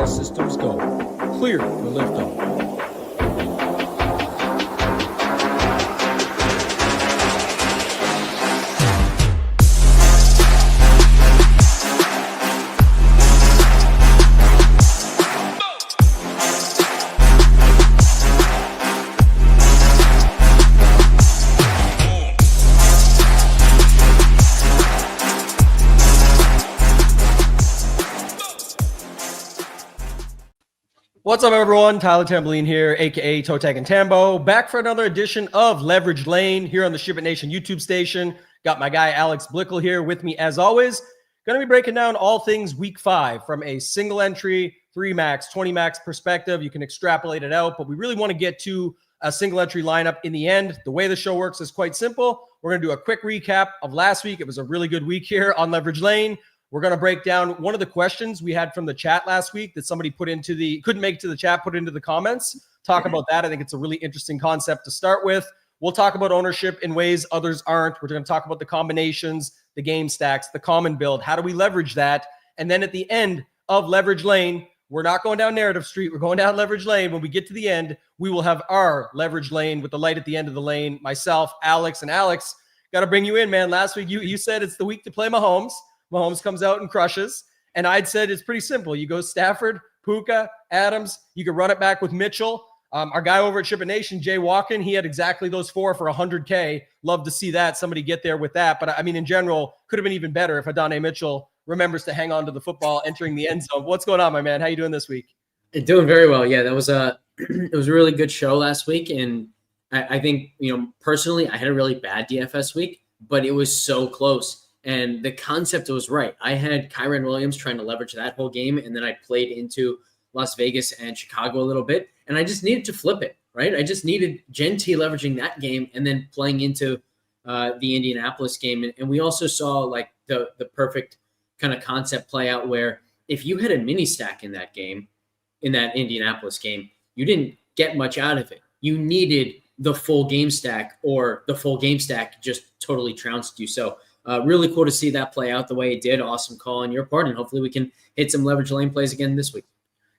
All systems go. Clear for liftoff. What's up, everyone? Tyler Tamboline here, aka ToeTagginTambo, back for another edition of Leverage Lane here on the SHIPIT Nation YouTube station. Got my guy Alex Blickle here with me as always. Going to be breaking down all things Week 5 from a single entry, 3 max, 20 max perspective. You can extrapolate it out, but we really want to get to a single entry lineup in the end. The way the show works is quite simple. We're going to do a quick recap of last week. It was a really good week here on Leverage Lane. We're going to break down one of the questions we had from the chat last week that somebody put into the, couldn't make to the chat, put into the comments. Talk about that. I think it's a really interesting concept to start with. We'll talk about ownership in ways others aren't. We're going to talk about the combinations, the game stacks, the common build. How do we leverage that? And then at the end of Leverage Lane, we're not going down Narrative Street. We're going down Leverage Lane. When we get to the end, we will have our Leverage Lane with the light at the end of the lane. Myself, Alex, and Alex, got to bring you in, man. Last week, you said it's the week to play Mahomes. Mahomes comes out and crushes. And I'd said it's pretty simple. You go Stafford, Puka, Adams. You can run it back with Mitchell. Our guy over at SHIPIT Nation, Jay Walken, he had exactly those 4 for 100K. Love to see that. Somebody get there with that. But I mean, in general, could have been even better if Adonai Mitchell remembers to hang on to the football entering the end zone. What's going on, my man? How you doing this week? Doing very well. Yeah, that was it was a really good show last week. And I think, personally, I had a really bad DFS week, but it was so close. And the concept was right. I had Kyren Williams trying to leverage that whole game, and then I played into Las Vegas and Chicago a little bit, and I just needed to flip it, right? I just needed Gentee leveraging that game and then playing into the Indianapolis game. And we also saw like the perfect kind of concept play out where if you had a mini stack in that game, in that Indianapolis game, you didn't get much out of it. You needed the full game stack, or the full game stack just totally trounced you. So really cool to see that play out the way it did. Awesome call on your part, and hopefully we can hit some leverage lane plays again this week.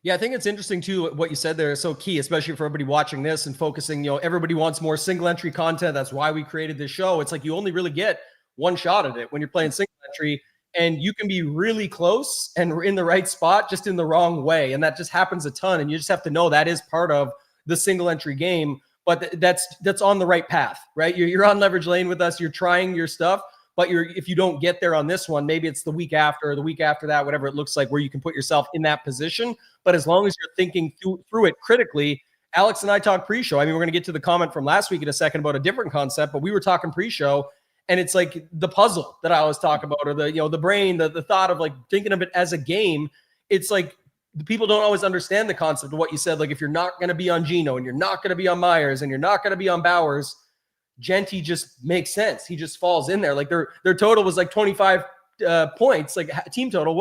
Yeah, I think it's interesting too. What you said there is so key, especially for everybody watching this and focusing. Everybody wants more single entry content. That's why we created this show. It's like you only really get one shot at it when you're playing single entry, and you can be really close and in the right spot, just in the wrong way, and that just happens a ton. And you just have to know that is part of the single entry game. But that's on the right path, right? You're on leverage lane with us. You're trying your stuff. But if you don't get there on this one, maybe it's the week after or the week after that, whatever it looks like, where you can put yourself in that position. But as long as you're thinking through it critically, Alex and I talked pre-show. I mean, we're going to get to the comment from last week in a second about a different concept, but we were talking pre-show, and it's like the puzzle that I always talk about, or the brain, the thought of like thinking of it as a game. It's like the people don't always understand the concept of what you said. Like if you're not going to be on Geno, and you're not going to be on Myers, and you're not going to be on Bowers, Gentee just makes sense. He just falls in there. Like their total was like 25 points, like team total.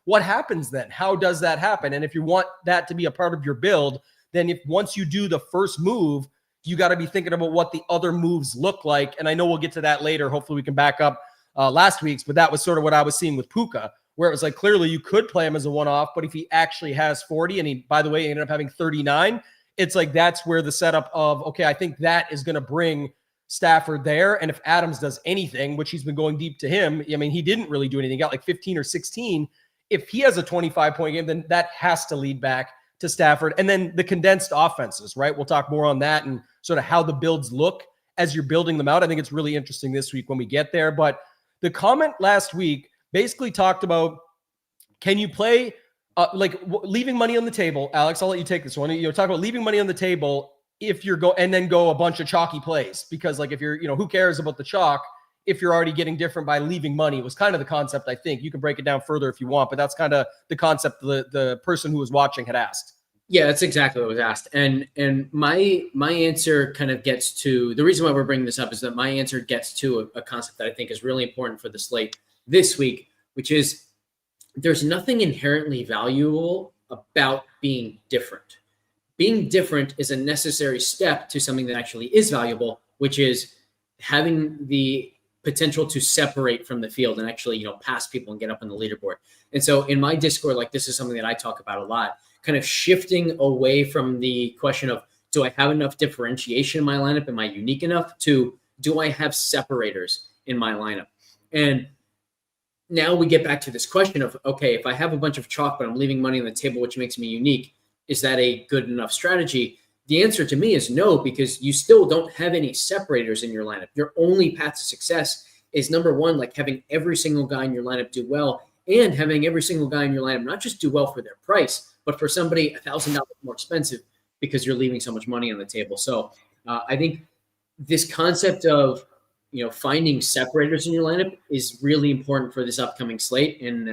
What happens then? How does that happen? And if you want that to be a part of your build, then once you do the first move, you got to be thinking about what the other moves look like. And I know we'll get to that later. Hopefully we can back up last week's, but that was sort of what I was seeing with Puka, where it was like clearly you could play him as a one-off, but if he actually has 40 and he, by the way, ended up having 39, it's like that's where the setup of, okay, I think that is going to bring Stafford there. And if Adams does anything, which he's been going deep to him, I mean, he didn't really do anything. He got like 15 or 16. If he has a 25-point game, then that has to lead back to Stafford. And then the condensed offenses, right? We'll talk more on that and sort of how the builds look as you're building them out. I think it's really interesting this week when we get there. But the comment last week basically talked about, can you play leaving money on the table? Alex, I'll let you take this one. Talk about leaving money on the table if you're and then go a bunch of chalky plays, because like if you're, who cares about the chalk if you're already getting different by leaving money was kind of the concept. I think you can break it down further if you want, but that's kind of the concept the person who was watching had asked. Yeah, that's exactly what was asked. And my answer kind of gets to the reason why we're bringing this up is that my answer gets to a concept that I think is really important for the slate this week, which is there's nothing inherently valuable about being different. Being different is a necessary step to something that actually is valuable, which is having the potential to separate from the field and actually, pass people and get up on the leaderboard. And so in my Discord, like this is something that I talk about a lot, kind of shifting away from the question of, do I have enough differentiation in my lineup? Am I unique enough? To, do I have separators in my lineup? And now we get back to this question of, okay, if I have a bunch of chalk, but I'm leaving money on the table, which makes me unique, is that a good enough strategy? The answer to me is no, because you still don't have any separators in your lineup. Your only path to success is, number one, like having every single guy in your lineup do well, and having every single guy in your lineup not just do well for their price, but for somebody $1,000 more expensive because you're leaving so much money on the table. So I think this concept of finding separators in your lineup is really important for this upcoming slate, and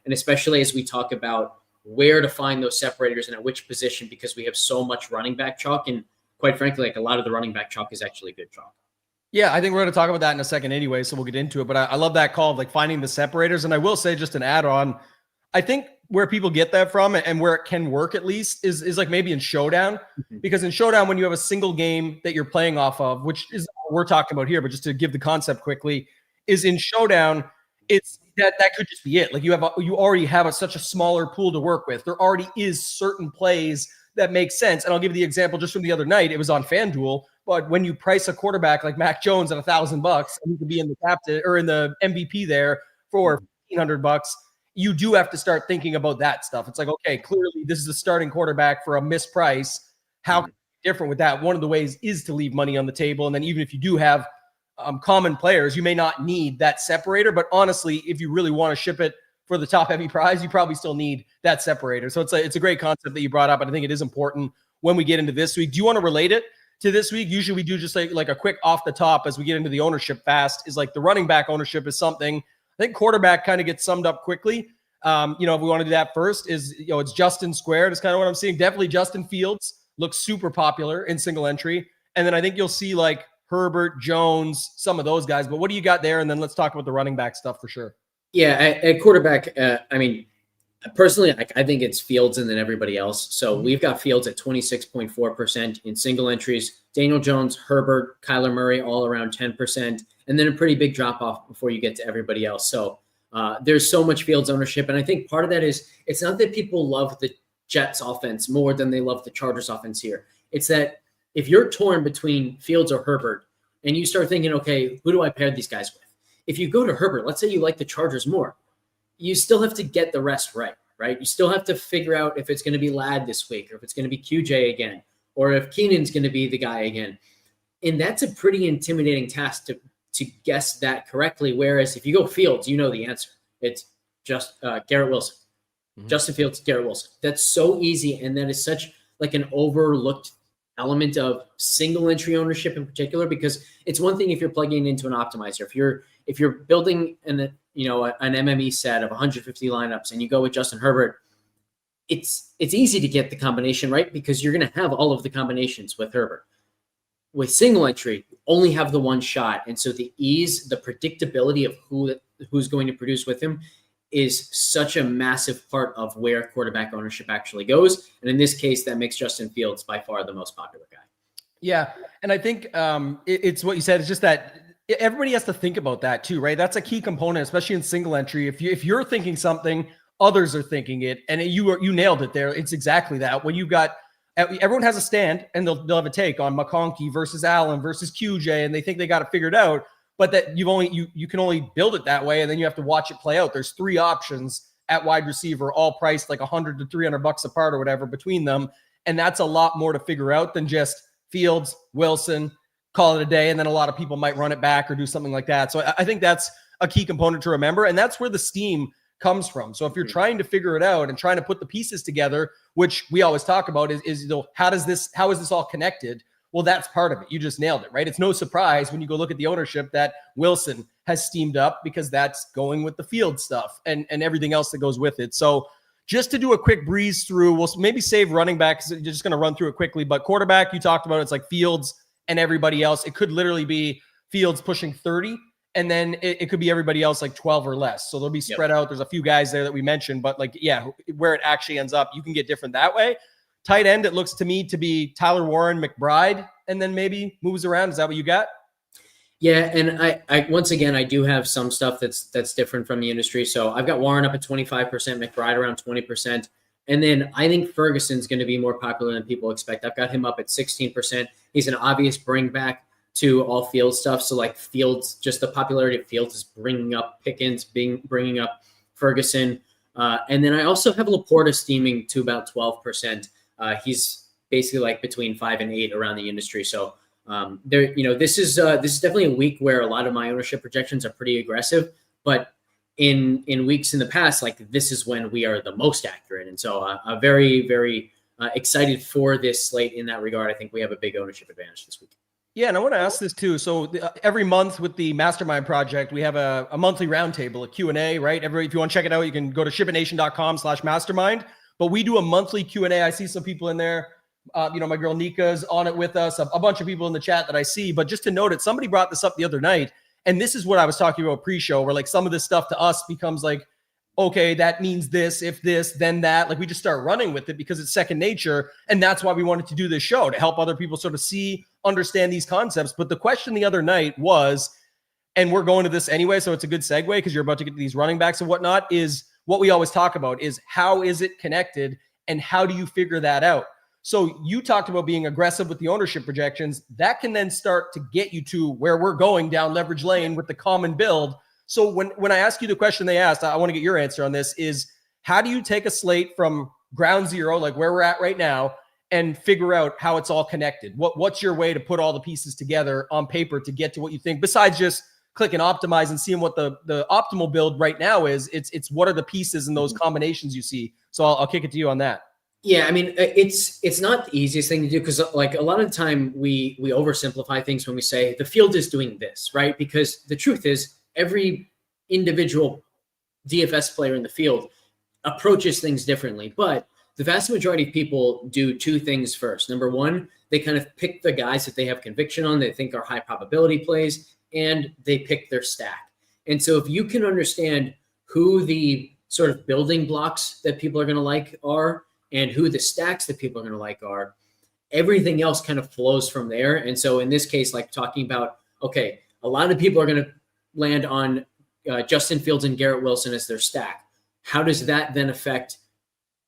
especially as we talk about where to find those separators and at which position, because we have so much running back chalk, and quite frankly, like a lot of the running back chalk is actually good chalk. Yeah, I think we're going to talk about that in a second anyway, so we'll get into it. But I love that call of like finding the separators. And I will say, just an add-on, I think where people get that from and where it can work at least is like maybe in Showdown, because in Showdown, when you have a single game that you're playing off of, which is what we're talking about here, but just to give the concept quickly, is in Showdown, it's that could just be it. Like you already have such a smaller pool to work with. There already is certain plays that make sense. And I'll give you the example just from the other night. It was on FanDuel, but when you price a quarterback like Mac Jones at $1,000 and he could be in the captain or in the MVP there for $1,500, you do have to start thinking about that stuff. It's like, okay, clearly this is a starting quarterback for a missed price. How can it be different with that? One of the ways is to leave money on the table. And then even if you do have common players, you may not need that separator. But honestly, if you really want to ship it for the top heavy prize, you probably still need that separator. So it's a great concept that you brought up. And I think it is important when we get into this week. Do you want to relate it to this week? Usually we do just like a quick off the top as we get into the ownership fast, is like the running back ownership is something. I think quarterback kind of gets summed up quickly. If we want to do that first, is it's Justin squared. It's kind of what I'm seeing. Definitely Justin Fields looks super popular in single entry. And then I think you'll see like Herbert, Jones, some of those guys. But what do you got there? And then let's talk about the running back stuff for sure. Yeah, at quarterback, personally, I think it's Fields and then everybody else. So we've got Fields at 26.4% in single entries. Daniel Jones, Herbert, Kyler Murray, all around 10%. And then a pretty big drop off before you get to everybody else. So there's so much Fields ownership. And I think part of that is, it's not that people love the Jets offense more than they love the Chargers offense here. It's that if you're torn between Fields or Herbert and you start thinking, okay, who do I pair these guys with? If you go to Herbert, let's say you like the Chargers more, you still have to get the rest right? You still have to figure out if it's going to be Ladd this week, or if it's going to be QJ again, or if Keenan's going to be the guy again. And that's a pretty intimidating task to guess that correctly. Whereas if you go Fields, you know the answer. It's just Garrett Wilson. Mm-hmm. Justin Fields, Garrett Wilson. That's so easy, and that is such like an overlooked element of single entry ownership in particular, because it's one thing if you're plugging into an optimizer. If you're building an MME set of 150 lineups and you go with Justin Herbert, it's easy to get the combination right, because you're going to have all of the combinations with Herbert. With single entry, you only have the one shot, and so the ease, the predictability of who's going to produce with him is such a massive part of where quarterback ownership actually goes. And in this case, that makes Justin Fields by far the most popular guy. Yeah. And I think it's what you said. It's just that everybody has to think about that too, right? That's a key component, especially in single entry. If you're thinking something, others are thinking it, and you nailed it there. It's exactly that. When you got, everyone has a stand and they'll have a take on McConkey versus Allen versus QJ, and they think they got it figured out. But that you can only build it that way, and then you have to watch it play out. There's three options at wide receiver, all priced like $100 to $300 apart or whatever between them, and that's a lot more to figure out than just Fields, Wilson, call it a day, and then a lot of people might run it back or do something like that. So I think that's a key component to remember, and that's where the steam comes from. So if you're trying to figure it out and trying to put the pieces together, which we always talk about, is how is this all connected? Well, that's part of it. You just nailed it, right? It's no surprise when you go look at the ownership that Wilson has steamed up, because that's going with the field stuff and everything else that goes with it. So just to do a quick breeze through, we'll maybe save running back because you're just going to run through it quickly. But quarterback, you talked about, it's like Fields and everybody else. It could literally be Fields pushing 30, and then it could be everybody else like 12 or less. So they'll be spread out. There's a few guys there that we mentioned, but where it actually ends up, you can get different that way. Tight end, it looks to me to be Tyler Warren, McBride, and then maybe moves around. Is that what you got? Yeah, and I once again I do have some stuff that's different from the industry. So I've got Warren up at 25%, McBride around 20%, and then I think Ferguson's going to be more popular than people expect. I've got him up at 16%. He's an obvious bring back to all field stuff. So like Fields, just the popularity of Fields is bringing up Pickens, bringing up Ferguson, and then I also have Laporta steaming to about 12%. He's basically like between 5 and 8 around the industry. So. This is definitely a week where a lot of my ownership projections are pretty aggressive, but in weeks in the past, like this is when we are the most accurate. And so I'm very, very excited for this slate in that regard. I think we have a big ownership advantage this week. Yeah, and I want to ask this too. So every month with the Mastermind Project, we have a monthly roundtable, a Q&A, right? If you want to check it out, you can go to shipitnation.com/mastermind. But we do a monthly Q&A. I see some people in there. My girl Nika's on it with us, a bunch of people in the chat that I see. But just to note it, somebody brought this up the other night, and this is what I was talking about pre-show, where like some of this stuff to us becomes like, okay, that means this, if this, then that. Like we just start running with it because it's second nature. And that's why we wanted to do this show, to help other people sort of understand these concepts. But the question the other night was, and we're going to this anyway, so it's a good segue because you're about to get to these running backs and whatnot, is what we always talk about is how is it connected and how do you figure that out? So you talked about being aggressive with the ownership projections. That can then start to get you to where we're going down leverage lane with the common build. So when I ask you the question they asked, I want to get your answer on this, is how do you take a slate from ground zero, like where we're at right now, and figure out how it's all connected? What's your way to put all the pieces together on paper to get to what you think, besides just click and optimize and seeing what the optimal build right now is? It's what are the pieces and those combinations you see? So I'll kick it to you on that. Yeah, I mean, it's not the easiest thing to do because like a lot of the time we oversimplify things when we say the field is doing this, right? Because the truth is every individual DFS player in the field approaches things differently. But the vast majority of people do two things first. Number one, they kind of pick the guys that they have conviction on, they think are high probability plays, and they pick their stack. And so if you can understand who the sort of building blocks that people are going to like are, and who the stacks that people are going to like are, everything else kind of flows from there. And so in this case, like talking about, okay, a lot of people are going to land on Justin Fields and Garrett Wilson as their stack. How does that then affect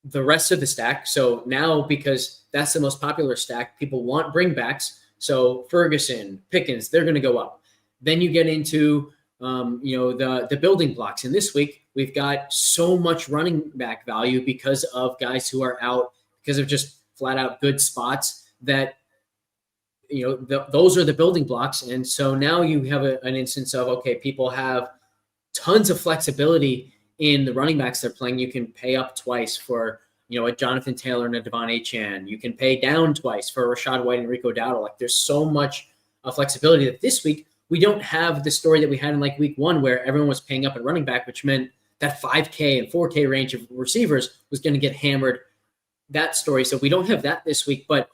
the rest of the stack? So now, because that's the most popular stack, people want bringbacks. So Ferguson, Pickens, they're going to go up. Then you get into the building blocks. And this week, we've got so much running back value because of guys who are out, because of just flat out good spots that, those are the building blocks. And so now you have an instance of, okay, people have tons of flexibility in the running backs they're playing. You can pay up twice for, a Jonathan Taylor and a Devon Achane. You can pay down twice for Rachaad White and Rico Dowdle. Like there's so much flexibility that this week, we don't have the story that we had in like week one where everyone was paying up at running back, which meant that 5K and 4K range of receivers was going to get hammered. That story. So we don't have that this week, but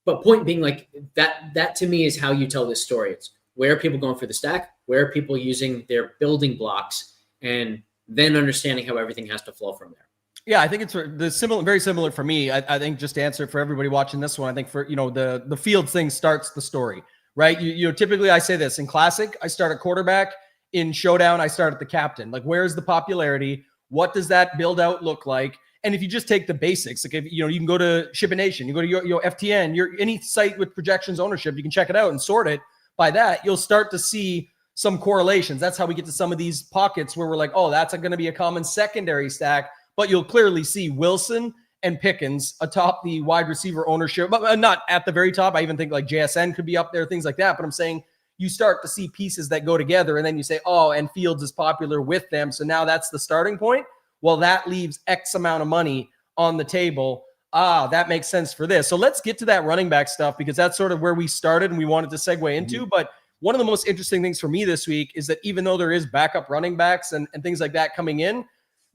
point being, like that to me is how you tell this story. It's where are people going for the stack? Where are people using their building blocks? And then understanding how everything has to flow from there. Yeah, I think it's very similar for me. I think just to answer for everybody watching this one, I think for, the field thing starts the story, right? Typically I say this in classic, I start at quarterback. In showdown, I start at the captain. Like, where's the popularity? What does that build out look like? And if you just take the basics, like if you can go to SHIPIT Nation, you go to your FTN, any site with projections ownership, you can check it out and sort it by that. You'll start to see some correlations. That's how we get to some of these pockets where we're like, oh, that's going to be a common secondary stack. But you'll clearly see Wilson and Pickens atop the wide receiver ownership, but not at the very top. I even think like JSN could be up there, things like that. But I'm saying you start to see pieces that go together, and then you say, oh, and Fields is popular with them. So now that's the starting point. Well, that leaves X amount of money on the table. That makes sense for this. So let's get to that running back stuff, because that's sort of where we started and we wanted to segue into. But one of the most interesting things for me this week is that even though there is backup running backs and things like that coming in,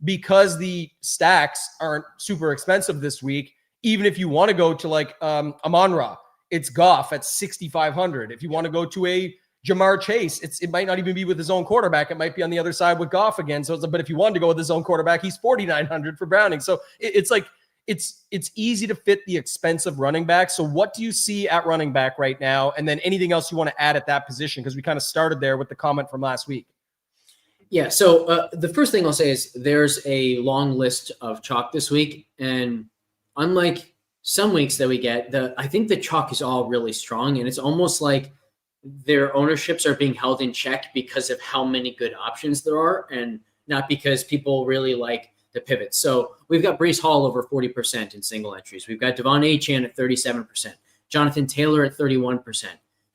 because the stacks aren't super expensive this week, even if you want to go to like Amon-Ra, it's Goff at 6,500. If you want to go to a Jamar Chase, it might not even be with his own quarterback. It might be on the other side with Goff again. But if you wanted to go with his own quarterback, he's 4,900 for Browning. So it's like it's easy to fit the expensive running back. So what do you see at running back right now? And then anything else you want to add at that position? Because we kind of started there with the comment from last week. Yeah. So the first thing I'll say is there's a long list of chalk this week. And unlike some weeks that we get, I think the chalk is all really strong. And it's almost like their ownerships are being held in check because of how many good options there are and not because people really like the pivot. So we've got Breece Hall over 40% in single entries. We've got Devon Achane at 37%, Jonathan Taylor at 31%,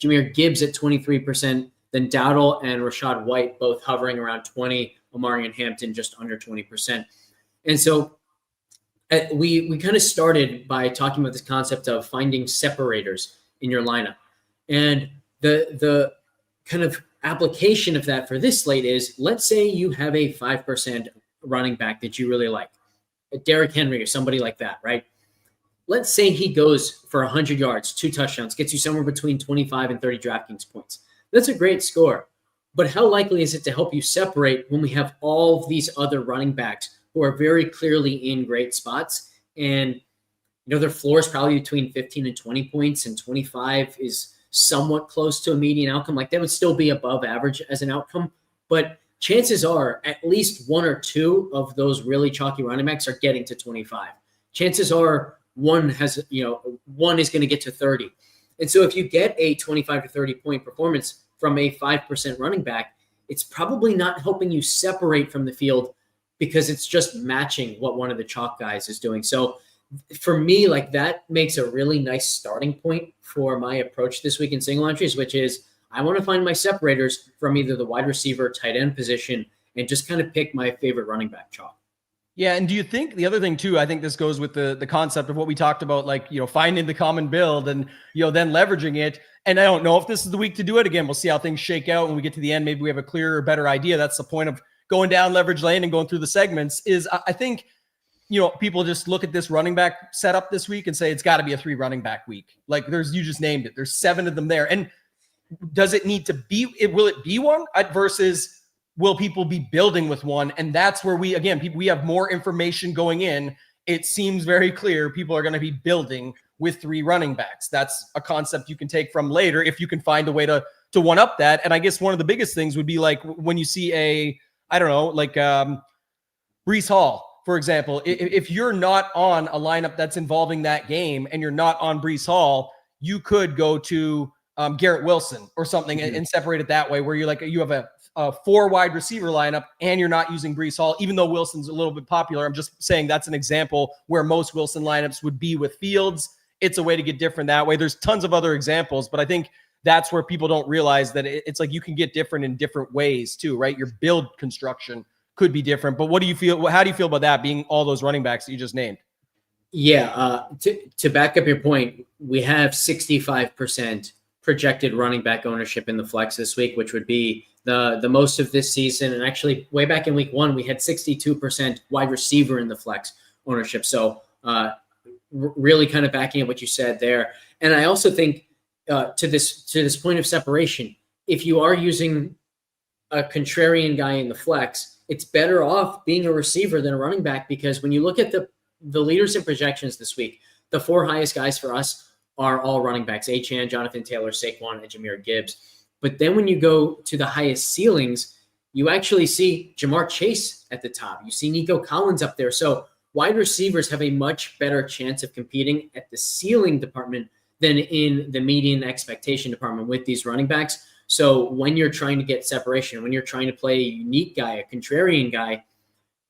Jahmyr Gibbs at 23%, then Dowdle and Rachaad White both hovering around 20, Omarion Hampton just under 20%. And so we kind of started by talking about this concept of finding separators in your lineup. And the kind of application of that for this slate is, let's say you have a 5% running back that you really like, a Derrick Henry or somebody like that, right? Let's say he goes for 100 yards, 2 touchdowns, gets you somewhere between 25 and 30 DraftKings points. That's a great score. But how likely is it to help you separate when we have all these other running backs who are very clearly in great spots? And, their floor is probably between 15 and 20 points, and 25 is somewhat close to a median outcome. Like, that would still be above average as an outcome. But chances are at least 1 or 2 of those really chalky running backs are getting to 25. Chances are one is going to get to 30. And so if you get a 25 to 30 point performance from a 5% running back, it's probably not helping you separate from the field because it's just matching what one of the chalk guys is doing. So for me, like, that makes a really nice starting point for my approach this week in single entries, which is I want to find my separators from either the wide receiver, tight end position, and just kind of pick my favorite running back chalk. Yeah. And do you think the other thing too, I think this goes with the concept of what we talked about, like, finding the common build and, then leveraging it. And I don't know if this is the week to do it again. We'll see how things shake out when we get to the end. Maybe we have a clearer, better idea. That's the point of going down leverage lane and going through the segments is I think, people just look at this running back setup this week and say, it's got to be a 3 running back week. Like, you just named it. There's 7 of them there. And does it need to be, will it be one versus will people be building with one? And that's where we have more information going in. It seems very clear people are going to be building with 3 running backs. That's a concept you can take from later if you can find a way to one up that. And I guess one of the biggest things would be like when you see Breece Hall, for example, if you're not on a lineup that's involving that game and you're not on Breece Hall, you could go to Garrett Wilson or something and separate it that way, where you have a 4 wide receiver lineup and you're not using Breece Hall, even though Wilson's a little bit popular. I'm just saying that's an example where most Wilson lineups would be with Fields. It's a way to get different that way. There's tons of other examples, but I think that's where people don't realize that it's like you can get different in different ways too, right? Your build construction could be different. But what do you feel? How do you feel about that being all those running backs that you just named? Yeah. To back up your point, we have 65% projected running back ownership in the flex this week, which would be the most of this season. And actually, way back in week 1, we had 62% wide receiver in the flex ownership. So really kind of backing up what you said there. And I also think to this point of separation, if you are using a contrarian guy in the flex, it's better off being a receiver than a running back, because when you look at the leaders in projections this week, the 4 highest guys for us are all running backs: Achane, Jonathan Taylor, Saquon, and Jahmyr Gibbs. But then when you go to the highest ceilings, you actually see Jamar Chase at the top. You see Nico Collins up there. So wide receivers have a much better chance of competing at the ceiling department than in the median expectation department with these running backs. So when you're trying to get separation, when you're trying to play a unique guy, a contrarian guy,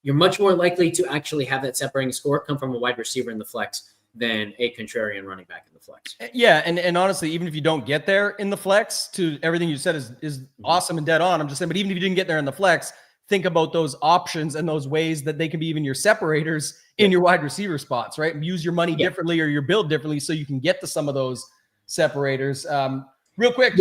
you're much more likely to actually have that separating score come from a wide receiver in the flex than a contrarian running back in the flex. Yeah, and honestly, even if you don't get there in the flex, to everything you said is awesome and dead on. I'm just saying, but even if you didn't get there in the flex, think about those options and those ways that they can be even your separators in your wide receiver spots, right? Use your money differently or your build differently so you can get to some of those separators. Real quick.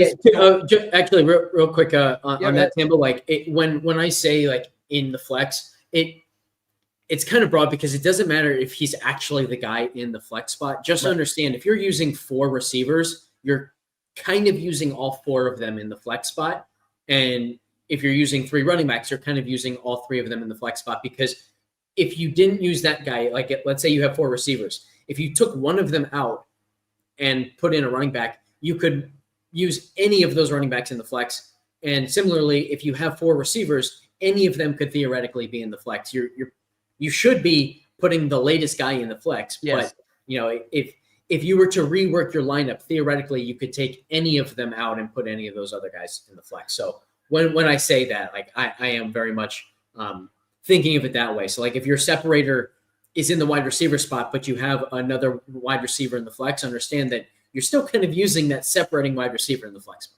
Actually, real quick on that, Tambo, like when I say like in the flex, it's kind of broad because it doesn't matter if he's actually the guy in the flex spot. Just understand, if you're using 4 receivers, you're kind of using all 4 of them in the flex spot. And if you're using 3 running backs, you're kind of using all 3 of them in the flex spot, because if you didn't use that guy, like let's say you have 4 receivers, if you took one of them out and put in a running back, you could use any of those running backs in the flex. And similarly, if you have 4 receivers, any of them could theoretically be in the flex. You should be putting the latest guy in the flex, Yes. but if you were to rework your lineup, theoretically, you could take any of them out and put any of those other guys in the flex. So when I say that, like I am very much thinking of it that way. So like if your separator is in the wide receiver spot, but you have another wide receiver in the flex, understand that you're still kind of using that separating wide receiver in the flex.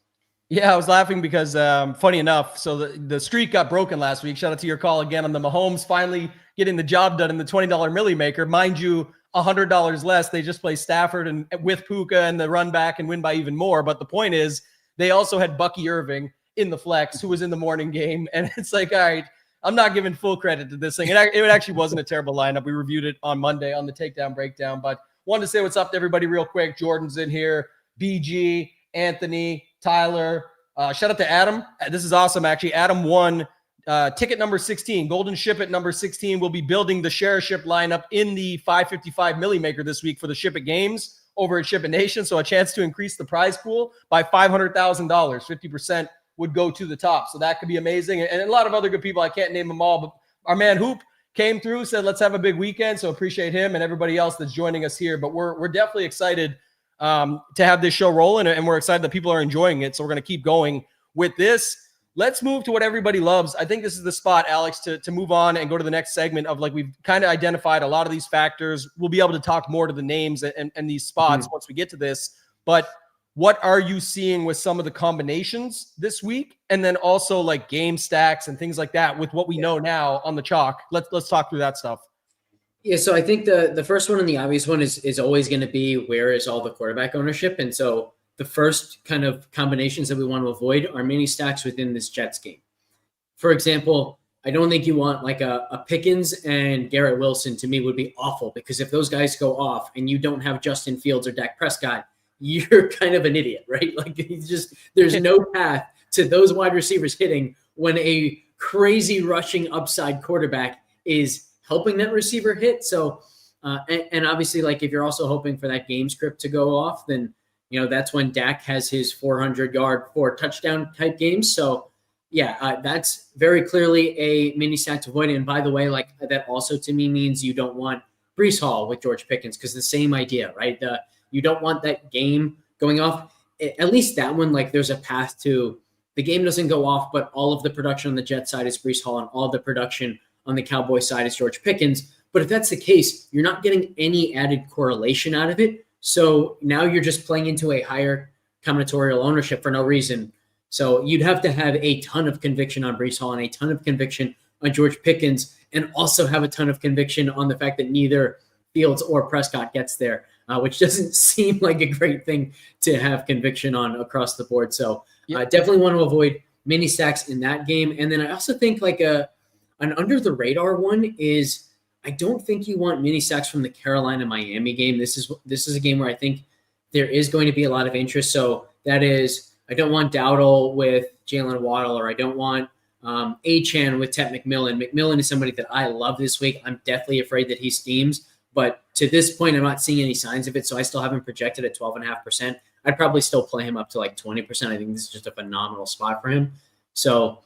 Yeah, I was laughing because funny enough, so the streak got broken last week. Shout out to your call again on the Mahomes finally getting the job done in the $20 Millie Maker. Mind you, $100 less. They just play Stafford and with Puka and the run back and win by even more. But the point is, they also had Bucky Irving in the flex, who was in the morning game. And it's like, all right, I'm not giving full credit to this thing. It actually wasn't a terrible lineup. We reviewed it on Monday on the Takedown Breakdown. But wanted to say what's up to everybody real quick. Jordan's in here, BG, Anthony, Tyler. Shout out to Adam. This is awesome, actually. Adam won ticket number 16, Golden SHIPIT number 16. Will be building the share ship lineup in the 555 Millie Maker this week for the SHIPIT games over at SHIPIT Nation. So a chance to increase the prize pool by $500,000. 50% would go to the top. So that could be amazing. And a lot of other good people. I can't name them all, but our man Hoop came through, said, let's have a big weekend. So appreciate him and everybody else that's joining us here. But we're definitely excited to have this show rolling, and we're excited that people are enjoying it. So we're going to keep going with this. Let's move to what everybody loves. I think this is the spot, Alex, to move on and go to the next segment of, like, we've kind of identified a lot of these factors. We'll be able to talk more to the names and these spots once we get to this. But what are you seeing with some of the combinations this week? And then also like game stacks and things like that with what we know now on the chalk. Let's talk through that stuff. Yeah, so I think the first one and the obvious one is always going to be, where is all the quarterback ownership? And so the first kind of combinations that we want to avoid are mini stacks within this Jets game. For example, I don't think you want like a Pickens and Garrett Wilson. To me, would be awful, because if those guys go off and you don't have Justin Fields or Dak Prescott, you're kind of an idiot, right? Like, there's no path to those wide receivers hitting when a crazy rushing upside quarterback is helping that receiver hit. So, and obviously, like, if you're also hoping for that game script to go off, then, that's when Dak has his 400-yard, 4-touchdown type games. So, yeah, that's very clearly a mini stack to avoid. And by the way, like, that also to me means you don't want Breece Hall with George Pickens, because the same idea, right? You don't want that game going off. At least that one, like, there's a path to the game doesn't go off, but all of the production on the Jet side is Breece Hall and all the production on the Cowboy side is George Pickens. But if that's the case, you're not getting any added correlation out of it. So now you're just playing into a higher combinatorial ownership for no reason. So you'd have to have a ton of conviction on Breece Hall and a ton of conviction on George Pickens, and also have a ton of conviction on the fact that neither Fields or Prescott gets there, which doesn't seem like a great thing to have conviction on across the board. So definitely want to avoid mini stacks in that game. And then I also think like an under the radar one is, I don't think you want mini stacks from the Carolina-Miami game. This is a game where I think there is going to be a lot of interest. So that is, I don't want Dowdle with Jalen Waddle, or I don't want Achane with Ted McMillan. McMillan is somebody that I love this week. I'm deathly afraid that he schemes, but to this point, I'm not seeing any signs of it. So I still have him projected at 12.5%. I'd probably still play him up to like 20%. I think this is just a phenomenal spot for him. So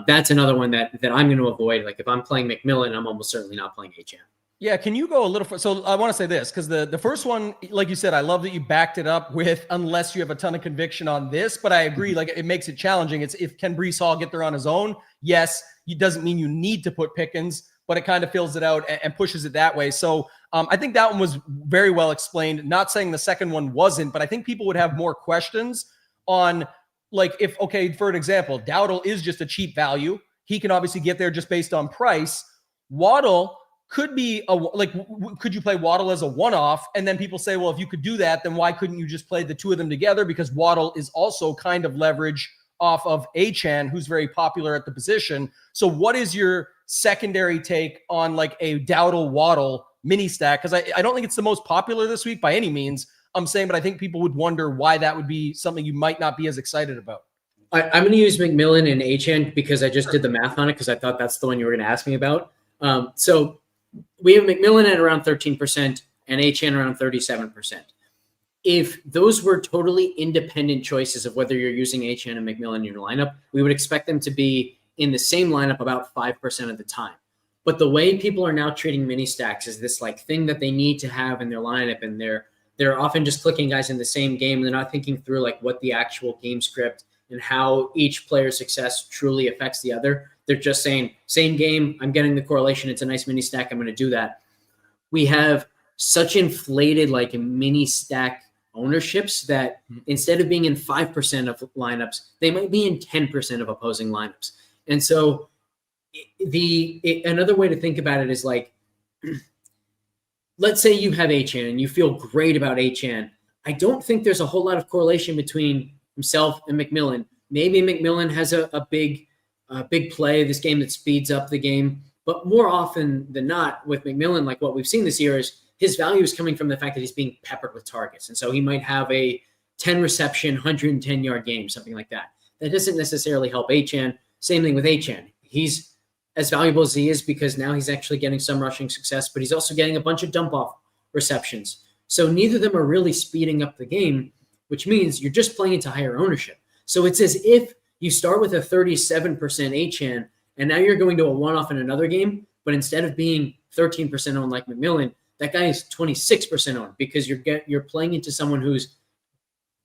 that's another one that I'm going to avoid. Like, if I'm playing McMillan, I'm almost certainly not playing Achane. Yeah, can you go a little so I want to say this, because the first one, like you said, I love that you backed it up with, unless you have a ton of conviction on this, but I agree, like, it makes it challenging. It's, if can Breece Hall get there on his own? Yes, it doesn't mean you need to put Pickens, but it kind of fills it out and pushes it that way. So I think that one was very well explained. Not saying the second one wasn't, but I think people would have more questions on, like, if, okay, for an example, Dowdle is just a cheap value. He can obviously get there just based on price. Waddle could be could you play Waddle as a one-off? And then people say, well, if you could do that, then why couldn't you just play the two of them together? Because Waddle is also kind of leverage off of Achane, who's very popular at the position. So what is your secondary take on like a Dowdle Waddle mini stack? Because I don't think it's the most popular this week by any means. I'm saying, but I think people would wonder why that would be something you might not be as excited about. I'm going to use McMillan and Achane because I just did the math on it, because I thought that's the one you were going to ask me about. So we have McMillan at around 13% and Achane around 37%. If those were totally independent choices of whether you're using Achane and McMillan in your lineup, we would expect them to be in the same lineup about 5% of the time. But the way people are now treating mini stacks is this like thing that they need to have in their lineup, and they're often just clicking guys in the same game. And they're not thinking through like what the actual game script and how each player's success truly affects the other. They're just saying, same game, I'm getting the correlation. It's a nice mini stack. I'm going to do that. We have such inflated like mini stack ownerships that instead of being in 5% of lineups, they might be in 10% of opposing lineups. And so another way to think about it is like, let's say you have Achane and you feel great about Achane. I don't think there's a whole lot of correlation between himself and McMillan. Maybe McMillan has a big play this game that speeds up the game, but more often than not with McMillan, like what we've seen this year is his value is coming from the fact that he's being peppered with targets. And so he might have a 10 reception, 110-yard game, something like that. That doesn't necessarily help Achane. Same thing with Achane. He's as valuable as he is because now he's actually getting some rushing success, but he's also getting a bunch of dump-off receptions. So neither of them are really speeding up the game, which means you're just playing into higher ownership. So it's as if you start with a 37% Achane, and now you're going to a one-off in another game, but instead of being 13% owned like McMillan, that guy is 26% owned because you're playing into someone who's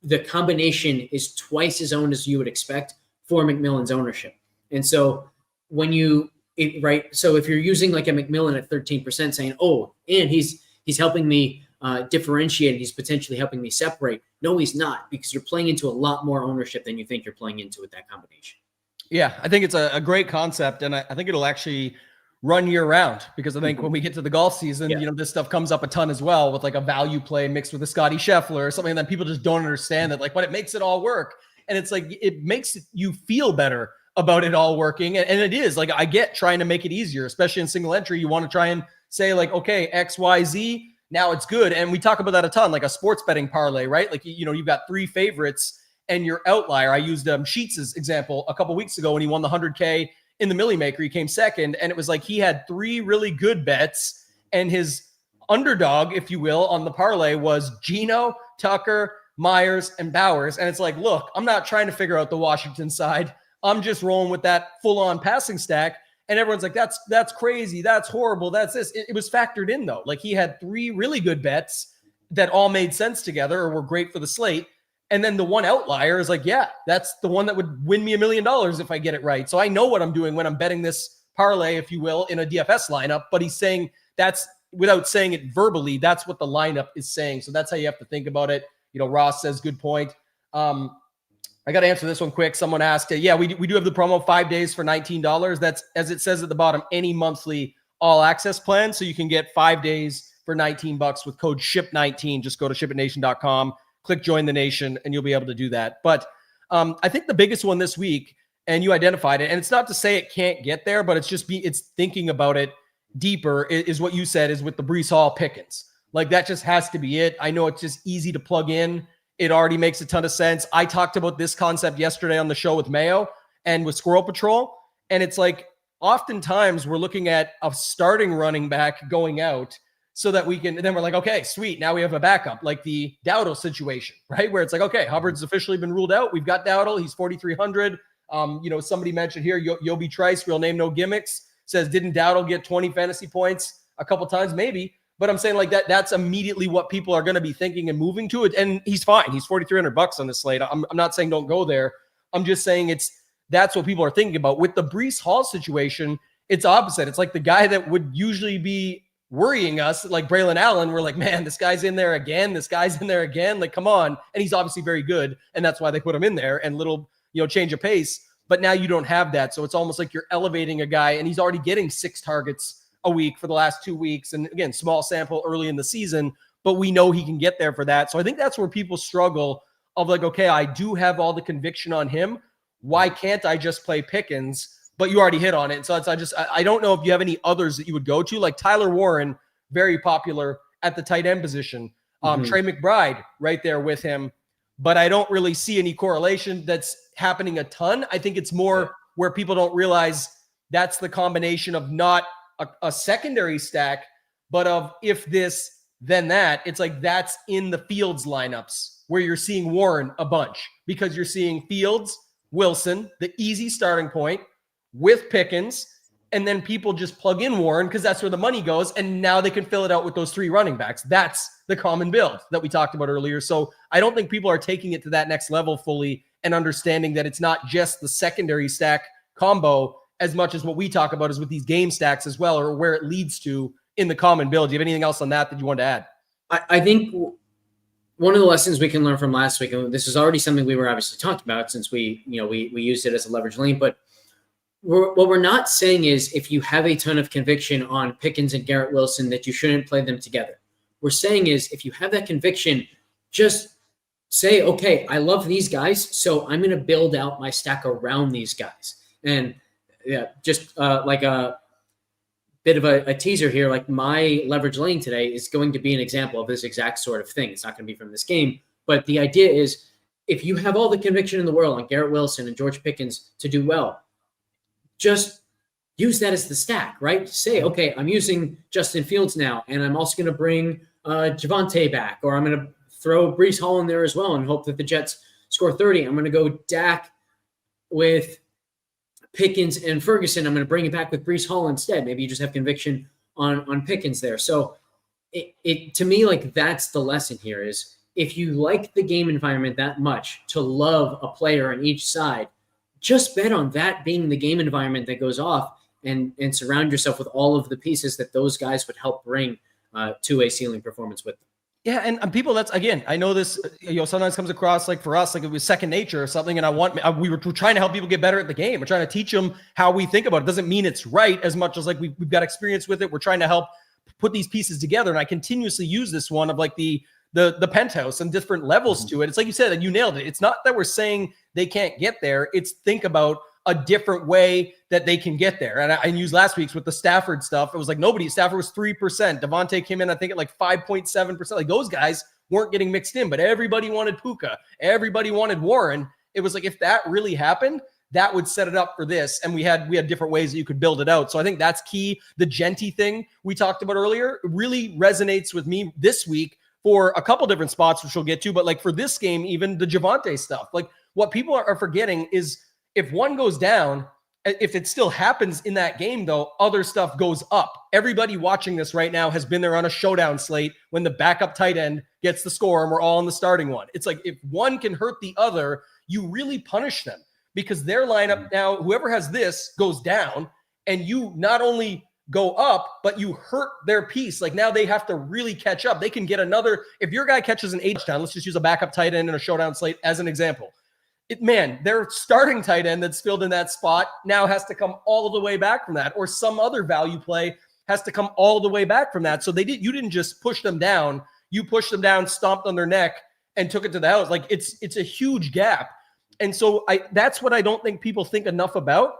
the combination is twice as owned as you would expect for McMillan's ownership. And so so if you're using like a McMillan at 13% saying, oh, and he's helping me differentiate, he's potentially helping me separate. No, he's not, because you're playing into a lot more ownership than you think you're playing into with that combination. Yeah, I think it's a great concept, and I think it'll actually run year round, because I think when we get to the golf season, this stuff comes up a ton as well with like a value play mixed with a Scotty Scheffler or something that people just don't understand that, like, but it makes it all work. And it's like, it makes you feel better about it all working. And it is like, I get trying to make it easier, especially in single entry. You want to try and say like, okay, X, Y, Z, now it's good. And we talk about that a ton, like a sports betting parlay, right? Like, you've got three favorites and your outlier. I used Sheets' example a couple weeks ago when he won the 100K in the Millie Maker. He came second, and it was like he had three really good bets, and his underdog, if you will, on the parlay was Geno, Tucker, Myers, and Bowers. And it's like, look, I'm not trying to figure out the Washington side. I'm just rolling with that full-on passing stack. And everyone's like, that's crazy. That's horrible. That's this. It was factored in, though. Like, he had three really good bets that all made sense together or were great for the slate. And then the one outlier is like, yeah, that's the one that would win me $1 million if I get it right. So I know what I'm doing when I'm betting this parlay, if you will, in a DFS lineup. But he's saying that's, without saying it verbally, that's what the lineup is saying. So that's how you have to think about it. Ross says, good point. I got to answer this one quick. Someone asked, we do have the promo 5 days for $19. That's, as it says at the bottom, any monthly all access plan. So you can get 5 days for $19 with code SHIP19. Just go to shipitnation.com, click join the nation, and you'll be able to do that. But I think the biggest one this week, and you identified it, and it's not to say it can't get there, but it's thinking about it deeper, is what you said, is with the Breece Hall Pickens. Like, that just has to be it. I know it's just easy to plug in. It already makes a ton of sense. I talked about this concept yesterday on the show with Mayo and with Squirrel Patrol. And it's like, oftentimes we're looking at a starting running back going out so that we can, and then we're like, okay, sweet. Now we have a backup, like the Dowdle situation, right? Where it's like, okay, Hubbard's officially been ruled out. We've got Dowdle. He's 4,300. Somebody mentioned here, Yobi Trice, real name, no gimmicks, says, didn't Dowdle get 20 fantasy points a couple times? Maybe. But I'm saying, like, that's immediately what people are going to be thinking and moving to it. And he's fine. He's $4,300 on this slate. I'm not saying don't go there. I'm just saying that's what people are thinking about. With the Breece Hall situation, it's opposite. It's like the guy that would usually be worrying us, like Braylon Allen, we're like, man, this guy's in there again. This guy's in there again. Like, come on. And he's obviously very good. And that's why they put him in there, and little, change of pace. But now you don't have that. So it's almost like you're elevating a guy, and he's already getting 6 targets a week for the last 2 weeks. And again, small sample early in the season, but we know he can get there for that. So I think that's where people struggle of like, okay, I do have all the conviction on him. Why can't I just play Pickens? But you already hit on it. So I don't know if you have any others that you would go to, like Tyler Warren, very popular at the tight end position. Trey McBride right there with him, but I don't really see any correlation that's happening a ton. I think it's more where people don't realize that's the combination of not a secondary stack, but of if this, then that. It's like that's in the Fields lineups where you're seeing Warren a bunch because you're seeing Fields, Wilson, the easy starting point with Pickens, and then people just plug in Warren because that's where the money goes, and now they can fill it out with those 3 running backs. That's the common build that we talked about earlier. So I don't think people are taking it to that next level fully and understanding that it's not just the secondary stack combo as much as what we talk about is with these game stacks as well, or where it leads to in the common build. Do you have anything else on that you want to add? I think one of the lessons we can learn from last week, and this is already something we were obviously talking about since we used it as a leverage lane, but what we're not saying is if you have a ton of conviction on Pickens and Garrett Wilson that you shouldn't play them together. We're saying is if you have that conviction, just say, okay, I love these guys, so I'm going to build out my stack around these guys. And yeah, just like a bit of a teaser here, like my leverage lane today is going to be an example of this exact sort of thing. It's not going to be from this game, but the idea is if you have all the conviction in the world on Garrett Wilson and George Pickens to do well, just use that as the stack, right? Say, okay, I'm using Justin Fields now, and I'm also going to bring Javonte back, or I'm going to throw Breece Hall in there as well and hope that the Jets score 30. I'm going to go Dak with Pickens and Ferguson. I'm going to bring it back with Breece Hall instead. Maybe you just have conviction on Pickens there. So it to me, like that's the lesson here is if you like the game environment that much to love a player on each side, just bet on that being the game environment that goes off and surround yourself with all of the pieces that those guys would help bring to a ceiling performance with them. Yeah, and people, that's again, I know this, sometimes comes across like for us, like it was second nature or something. And we're trying to help people get better at the game. We're trying to teach them how we think about it. Doesn't mean it's right as much as like we've got experience with it. We're trying to help put these pieces together. And I continuously use this one of like the penthouse and different levels to it. It's like you said, and you nailed it. It's not that we're saying they can't get there. It's think about a different way that they can get there. And I used last week's with the Stafford stuff. It was like Stafford was 3%. Devontae came in, I think at like 5.7%. Like those guys weren't getting mixed in, but everybody wanted Puka. Everybody wanted Warren. It was like, if that really happened, that would set it up for this. And we had different ways that you could build it out. So I think that's key. The Genty thing we talked about earlier really resonates with me this week for a couple different spots, which we'll get to, but like for this game, even the Javonte stuff, like what people are forgetting is if one goes down, if it still happens in that game, though, other stuff goes up. Everybody watching this right now has been there on a showdown slate when the backup tight end gets the score and we're all on the starting one. It's like if one can hurt the other, you really punish them because their lineup now, whoever has this goes down and you not only go up, but you hurt their piece. Like now they have to really catch up. They can get another, if your guy catches an touchdown, let's just use a backup tight end in a showdown slate as an example. Their starting tight end that's filled in that spot now has to come all the way back from that, or some other value play has to come all the way back from that. So you didn't just push them down. You pushed them down, stomped on their neck, and took it to the house. Like it's a huge gap. And so that's what I don't think people think enough about.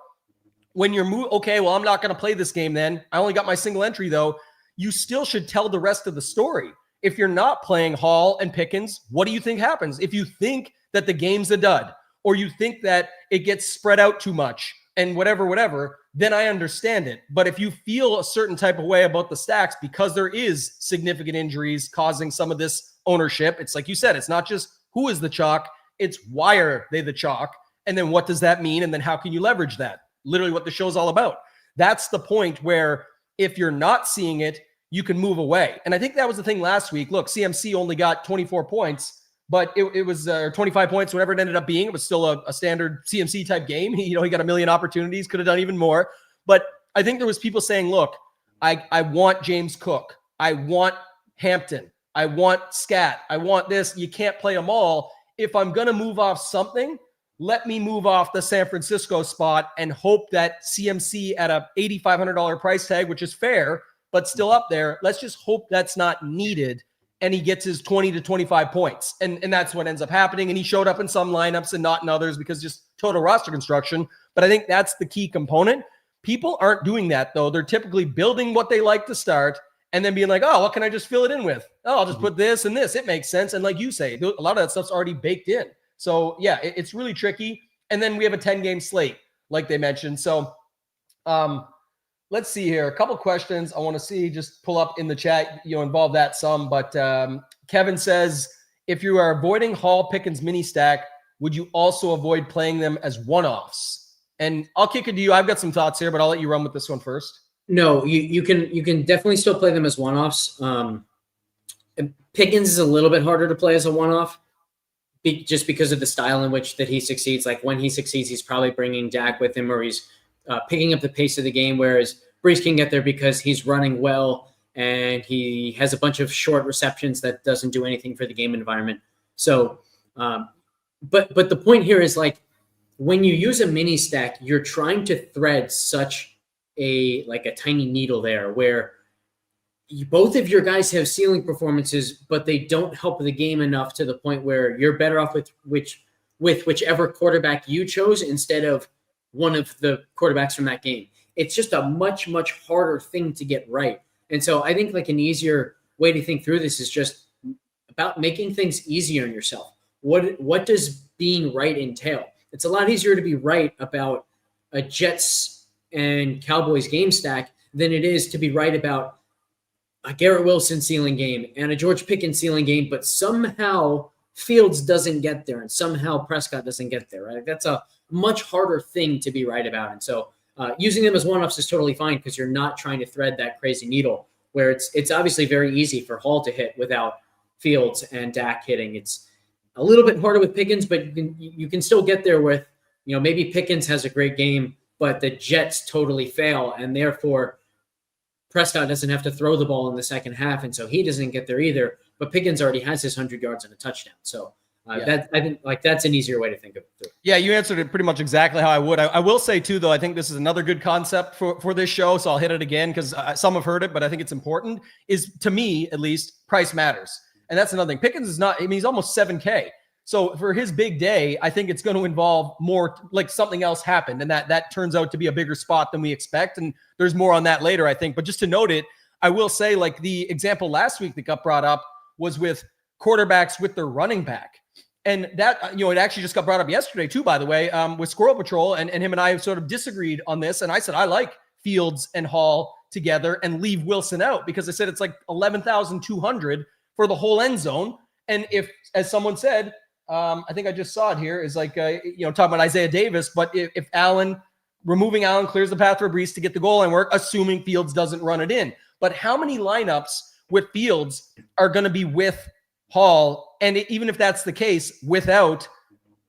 When you're okay, well, I'm not going to play this game then. I only got my single entry though. You still should tell the rest of the story. If you're not playing Hall and Pickens, what do you think happens? If you think that the game's a dud, or you think that it gets spread out too much and whatever, then I understand it. But if you feel a certain type of way about the stacks because there is significant injuries causing some of this ownership, it's like you said, it's not just who is the chalk, it's why are they the chalk? And then what does that mean? And then how can you leverage that? Literally what the show's all about. That's the point where if you're not seeing it, you can move away. And I think that was the thing last week. Look, CMC only got 24 points, but it was 25 points, whatever it ended up being. It was still a standard CMC type game. He got a million opportunities, could have done even more. But I think there was people saying, look, I want James Cook. I want Hampton. I want Scat. I want this. You can't play them all. If I'm going to move off something, let me move off the San Francisco spot and hope that CMC at a $8,500 price tag, which is fair, but still up there. Let's just hope that's not needed. And he gets his 20 to 25 points. And that's what ends up happening. And he showed up in some lineups and not in others because just total roster construction. But I think that's the key component. People aren't doing that, though. They're typically building what they like to start and then being like, oh, what can I just fill it in with? Oh, I'll just put this and this. It makes sense. And like you say, a lot of that stuff's already baked in. So, yeah, it's really tricky. And then we have a 10-game slate, like they mentioned. So Let's see here. A couple questions I want to see. Just pull up in the chat. Involve that some. But Kevin says, if you are avoiding Hall Pickens mini stack, would you also avoid playing them as one-offs? And I'll kick it to you. I've got some thoughts here, but I'll let you run with this one first. No, you can definitely still play them as one-offs. Pickens is a little bit harder to play as a one-off, just because of the style in which that he succeeds. Like when he succeeds, he's probably bringing Dak with him, or he's picking up the pace of the game, whereas Brees can get there because he's running well and he has a bunch of short receptions that doesn't do anything for the game environment. So, but the point here is, like, when you use a mini stack, you're trying to thread such a tiny needle there where both of your guys have ceiling performances, but they don't help the game enough to the point where you're better off with whichever quarterback you chose instead of one of the quarterbacks from that game. It's just a much, much harder thing to get right. And so I think like an easier way to think through this is just about making things easier on yourself. What does being right entail? It's a lot easier to be right about a Jets and Cowboys game stack than it is to be right about a Garrett Wilson ceiling game and a George Pickens ceiling game, but somehow Fields doesn't get there and somehow Prescott doesn't get there, right? That's a much harder thing to be right about. And so using them as one-offs is totally fine because you're not trying to thread that crazy needle where it's obviously very easy for Hall to hit without Fields and Dak hitting. It's a little bit harder with Pickens, but you can still get there with, maybe Pickens has a great game, but the Jets totally fail, and therefore Prescott doesn't have to throw the ball in the second half, and so he doesn't get there either. But Pickens already has his 100 yards and a touchdown. So that I think that's an easier way to think of it. Yeah, you answered it pretty much exactly how I would. I will say too, though, I think this is another good concept for this show. So I'll hit it again because some have heard it, but I think it's important. Is, to me at least, price matters, and that's another thing. Pickens is not. I mean, he's almost 7K. So for his big day, I think it's going to involve more, like something else happened, and that turns out to be a bigger spot than we expect. And there's more on that later, I think. But just to note it, I will say, like the example last week that got brought up was with quarterbacks with their running back. And that, it actually just got brought up yesterday too, by the way, with Squirrel Patrol, and him and I sort of disagreed on this. And I said, I like Fields and Hall together and leave Wilson out because I said it's like 11,200 for the whole end zone. And if, as someone said, I think I just saw it here, is like, talking about Isaiah Davis, but if removing Allen clears the path for Brees to get the goal line work, assuming Fields doesn't run it in. But how many lineups with Fields are going to be with Hall, and even if that's the case, without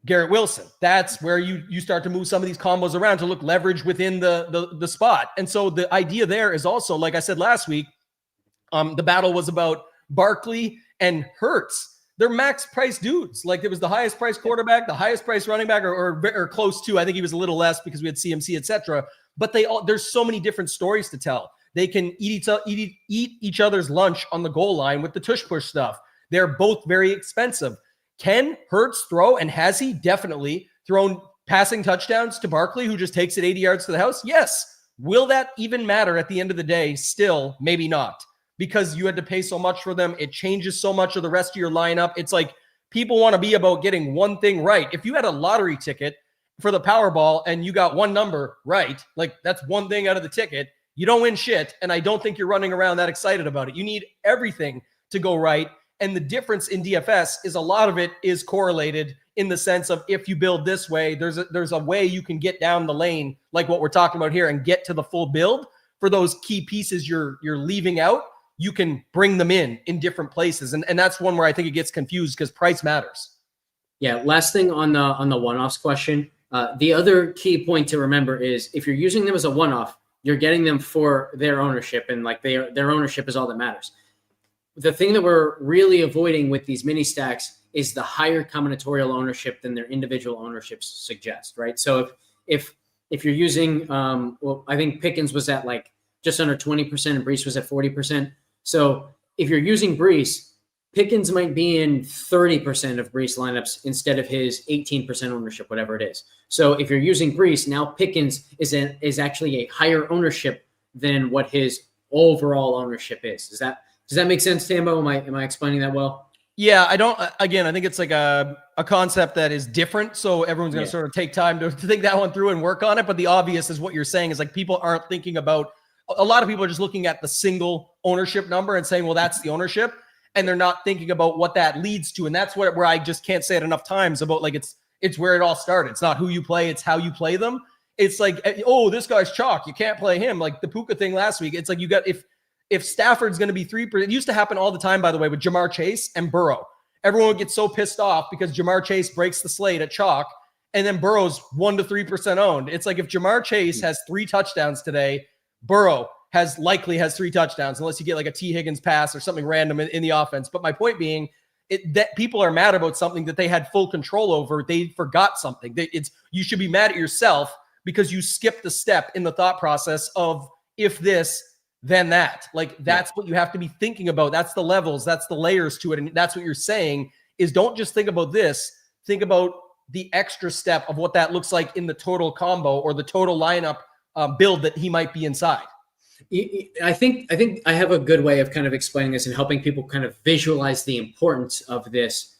Garrett Wilson? That's where you start to move some of these combos around to look leverage within the spot. And so the idea there is also, like I said last week, the battle was about Barkley and Hurts. They're max price dudes. Like it was the highest price quarterback, the highest price running back, or close to. I think he was a little less because we had CMC, etc. But there's so many different stories to tell. They can eat each other's lunch on the goal line with the tush push stuff. They're both very expensive. Can Hurts throw, and has he definitely thrown passing touchdowns to Barkley, who just takes it 80 yards to the house? Yes. Will that even matter at the end of the day? Still, maybe not, because you had to pay so much for them. It changes so much of the rest of your lineup. It's like people want to be about getting one thing right. If you had a lottery ticket for the Powerball and you got one number right, like that's one thing out of the ticket, you don't win shit. And I don't think you're running around that excited about it. You need everything to go right. And the difference in DFS is a lot of it is correlated in the sense of, if you build this way, there's a way you can get down the lane, like what we're talking about here, and get to the full build. For those key pieces you're leaving out, you can bring them in different places. And that's one where I think it gets confused because price matters. Yeah. Last thing on the one-offs question. The other key point to remember is if you're using them as a one-off, you're getting them for their ownership, and like their ownership is all that matters. The thing that we're really avoiding with these mini stacks is the higher combinatorial ownership than their individual ownerships suggest, right? So if you're using, I think Pickens was at like just under 20% and Brees was at 40%. So if you're using Brees, Pickens might be in 30% of Brees lineups instead of his 18% ownership, whatever it is. So if you're using Brees, now Pickens is actually a higher ownership than what his overall ownership is. Does that make sense, Tambo? Am I explaining that well? Yeah, I think it's like a concept that is different. So everyone's going to sort of take time to think that one through and work on it. But the obvious is what you're saying is like people aren't thinking about a lot of people are just looking at the single ownership number and saying, well, that's the ownership. And they're not thinking about what that leads to. And that's where I just can't say it enough times about like, it's where it all started. It's not who you play, it's how you play them. It's like, oh, this guy's chalk, you can't play him. Like the Puka thing last week. It's like you got, if Stafford's going to be 3%, it used to happen all the time, by the way, with Jamar Chase and Burrow. Everyone would get so pissed off because Jamar Chase breaks the slate at chalk, and then Burrow's 1 to 3% owned. It's like if Jamar Chase has 3 touchdowns today, Burrow likely has 3 touchdowns, unless you get like a T. Higgins pass or something random in the offense. But my point being, that people are mad about something that they had full control over. They forgot something. You should be mad at yourself because you skipped the step in the thought process of if this, then that. Like that's what you have to be thinking about. That's the levels, that's the layers to it. And that's what you're saying is don't just think about this, think about the extra step of what that looks like in the total combo or the total lineup build that he might be inside. I think I have a good way of kind of explaining this and helping people kind of visualize the importance of this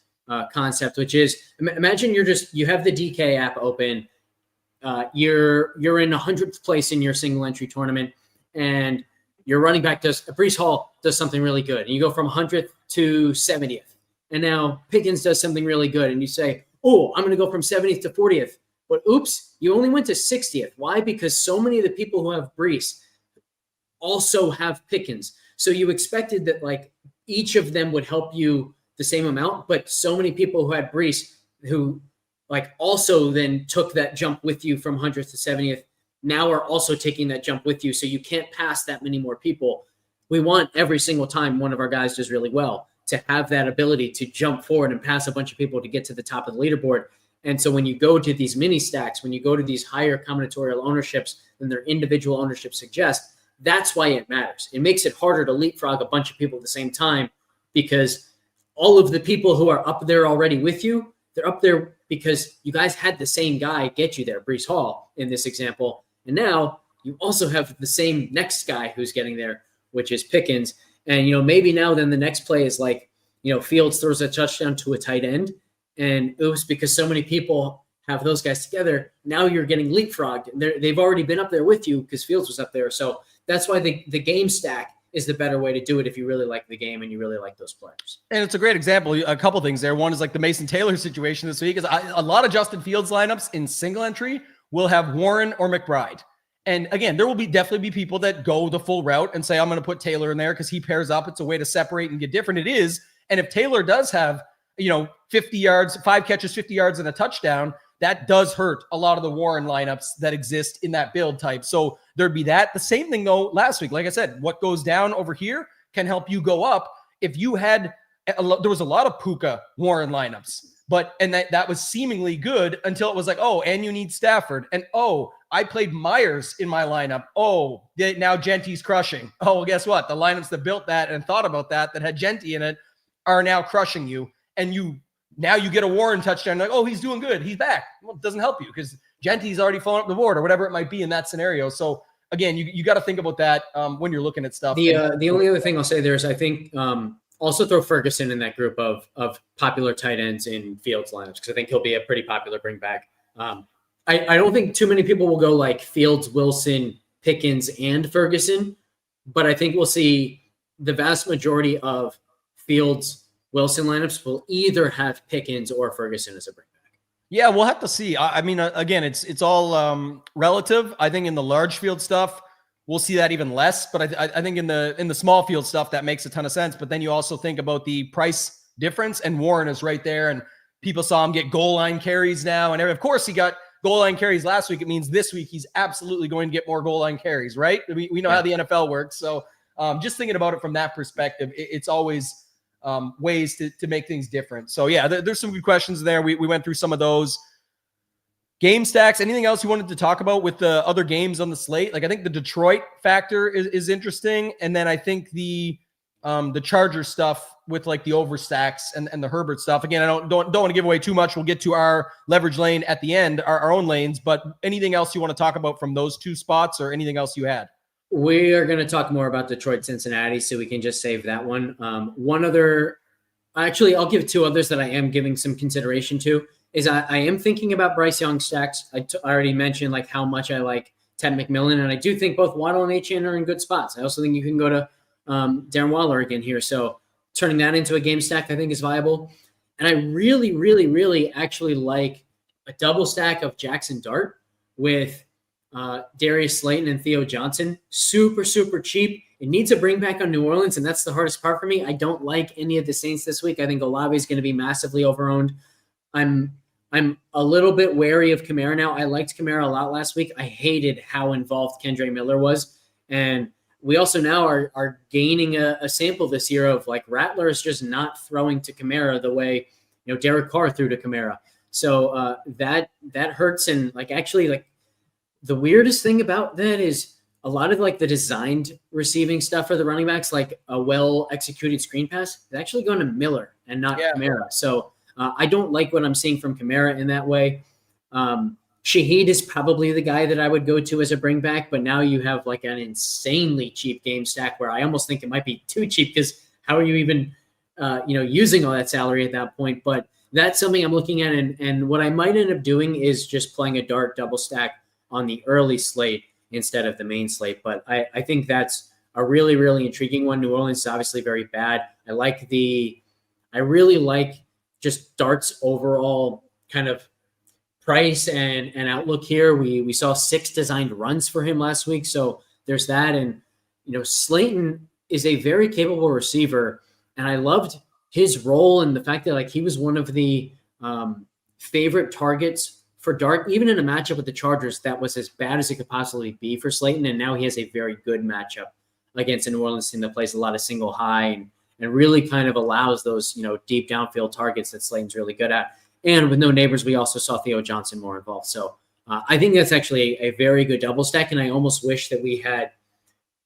concept, which is imagine you have the DK app open. You're in 100th place in your single entry tournament, and your running back Breece Hall does something really good, and you go from 100th to 70th, and now Pickens does something really good, and you say, oh, I'm going to go from 70th to 40th, but oops, you only went to 60th. Why? Because so many of the people who have Breece also have Pickens, so you expected that like each of them would help you the same amount, but so many people who had Breece who like also then took that jump with you from 100th to 70th now are also taking that jump with you. So you can't pass that many more people. We want every single time one of our guys does really well to have that ability to jump forward and pass a bunch of people to get to the top of the leaderboard. And so when you go to these mini stacks, when you go to these higher combinatorial ownerships than their individual ownership suggests, that's why it matters. It makes it harder to leapfrog a bunch of people at the same time because all of the people who are up there already with you, they're up there because you guys had the same guy get you there, Breece Hall in this example. And now you also have the same next guy who's getting there, which is Pickens. And, maybe now then the next play is like, Fields throws a touchdown to a tight end. And it was because so many people have those guys together. Now you're getting leapfrogged. They've already been up there with you because Fields was up there. So that's why the game stack is the better way to do it if you really like the game and you really like those players. And it's a great example. A couple things there. One is like the Mason Taylor situation this week is a lot of Justin Fields lineups in single entry will have Warren or McBride. And again, there will definitely be people that go the full route and say, I'm going to put Taylor in there because he pairs up. It's a way to separate and get different. It is. And if Taylor does have, 50 yards, 5 catches, 50 yards and a touchdown, that does hurt a lot of the Warren lineups that exist in that build type. So there'd be that. The same thing though, last week, like I said, what goes down over here can help you go up. If you had, there was a lot of Puka Warren lineups, and that was seemingly good until it was like, oh, and you need Stafford. And oh, I played Myers in my lineup. Oh, now Genti's crushing. Oh, well, guess what? The lineups that built that and thought about that had Genti in it are now crushing you. And now you get a Warren touchdown. Like, oh, he's doing good. He's back. Well, it doesn't help you because Genti's already fallen up the board or whatever it might be in that scenario. So again, you got to think about that when you're looking at stuff. The only other thing I'll say there is I think also throw Ferguson in that group of popular tight ends in Fields lineups because I think he'll be a pretty popular bring back. I don't think too many people will go like Fields, Wilson, Pickens, and Ferguson, but I think we'll see the vast majority of Fields, Wilson lineups will either have Pickens or Ferguson as a bring back. Yeah, we'll have to see. I mean, again, it's all relative. I think in the large field stuff, we'll see that even less. But I think in the small field stuff, that makes a ton of sense. But then you also think about the price difference, and Warren is right there, and people saw him get goal line carries now, and of course he got goal line carries last week. It means this week he's absolutely going to get more goal line carries, right? We know how the NFL works. So just thinking about it from that perspective, it's always ways to make things different. So yeah, there's some good questions there. We went through some of those. Game stacks, anything else you wanted to talk about with the other games on the slate? Like I think the Detroit factor is interesting. And then I think the Charger stuff with like the overstacks and the Herbert stuff. Again, I don't want to give away too much. We'll get to our leverage lane at the end, our own lanes, but anything else you want to talk about from those two spots or anything else you had? We are going to talk more about Detroit, Cincinnati, so we can just save that one. One other, actually, I'll give 2 others that I am giving some consideration to is I am thinking about Bryce Young stacks. I already mentioned like how much I like Ted McMillan. And I do think both Waddle and Achane are in good spots. I also think you can go to Darren Waller again here. So turning that into a game stack, I think, is viable. And I really, really, really actually like a double stack of Jackson Dart with Darius Slayton and Theo Johnson. Super, super cheap. It needs a bring back on New Orleans, and that's the hardest part for me. I don't like any of the Saints this week. I think Olave is going to be massively overowned. I'm a little bit wary of Kamara now. I liked Kamara a lot last week. I hated how involved Kendre Miller was. And we also now are gaining a sample this year of like Rattler is just not throwing to Kamara the way, Derek Carr threw to Kamara. So that hurts. And actually the weirdest thing about that is a lot of the designed receiving stuff for the running backs, like a well-executed screen pass, is actually going to Miller and not Kamara. So I don't like what I'm seeing from Kamara in that way. Shaheed is probably the guy that I would go to as a bring back, but now you have an insanely cheap game stack where I almost think it might be too cheap because how are you even, using all that salary at that point? But that's something I'm looking at. And what I might end up doing is just playing a Dart double stack on the early slate instead of the main slate. But I think that's a really, really intriguing one. New Orleans is obviously very bad. I really like just Dart's overall kind of price and outlook here. We saw 6 designed runs for him last week. So there's that. And, Slayton is a very capable receiver. And I loved his role and the fact that he was one of the favorite targets for Dart, even in a matchup with the Chargers that was as bad as it could possibly be for Slayton. And now he has a very good matchup against a New Orleans team that plays a lot of single high and really kind of allows those, deep downfield targets that Slayton's really good at. And with no neighbors, we also saw Theo Johnson more involved. So I think that's actually a very good double stack. And I almost wish that we had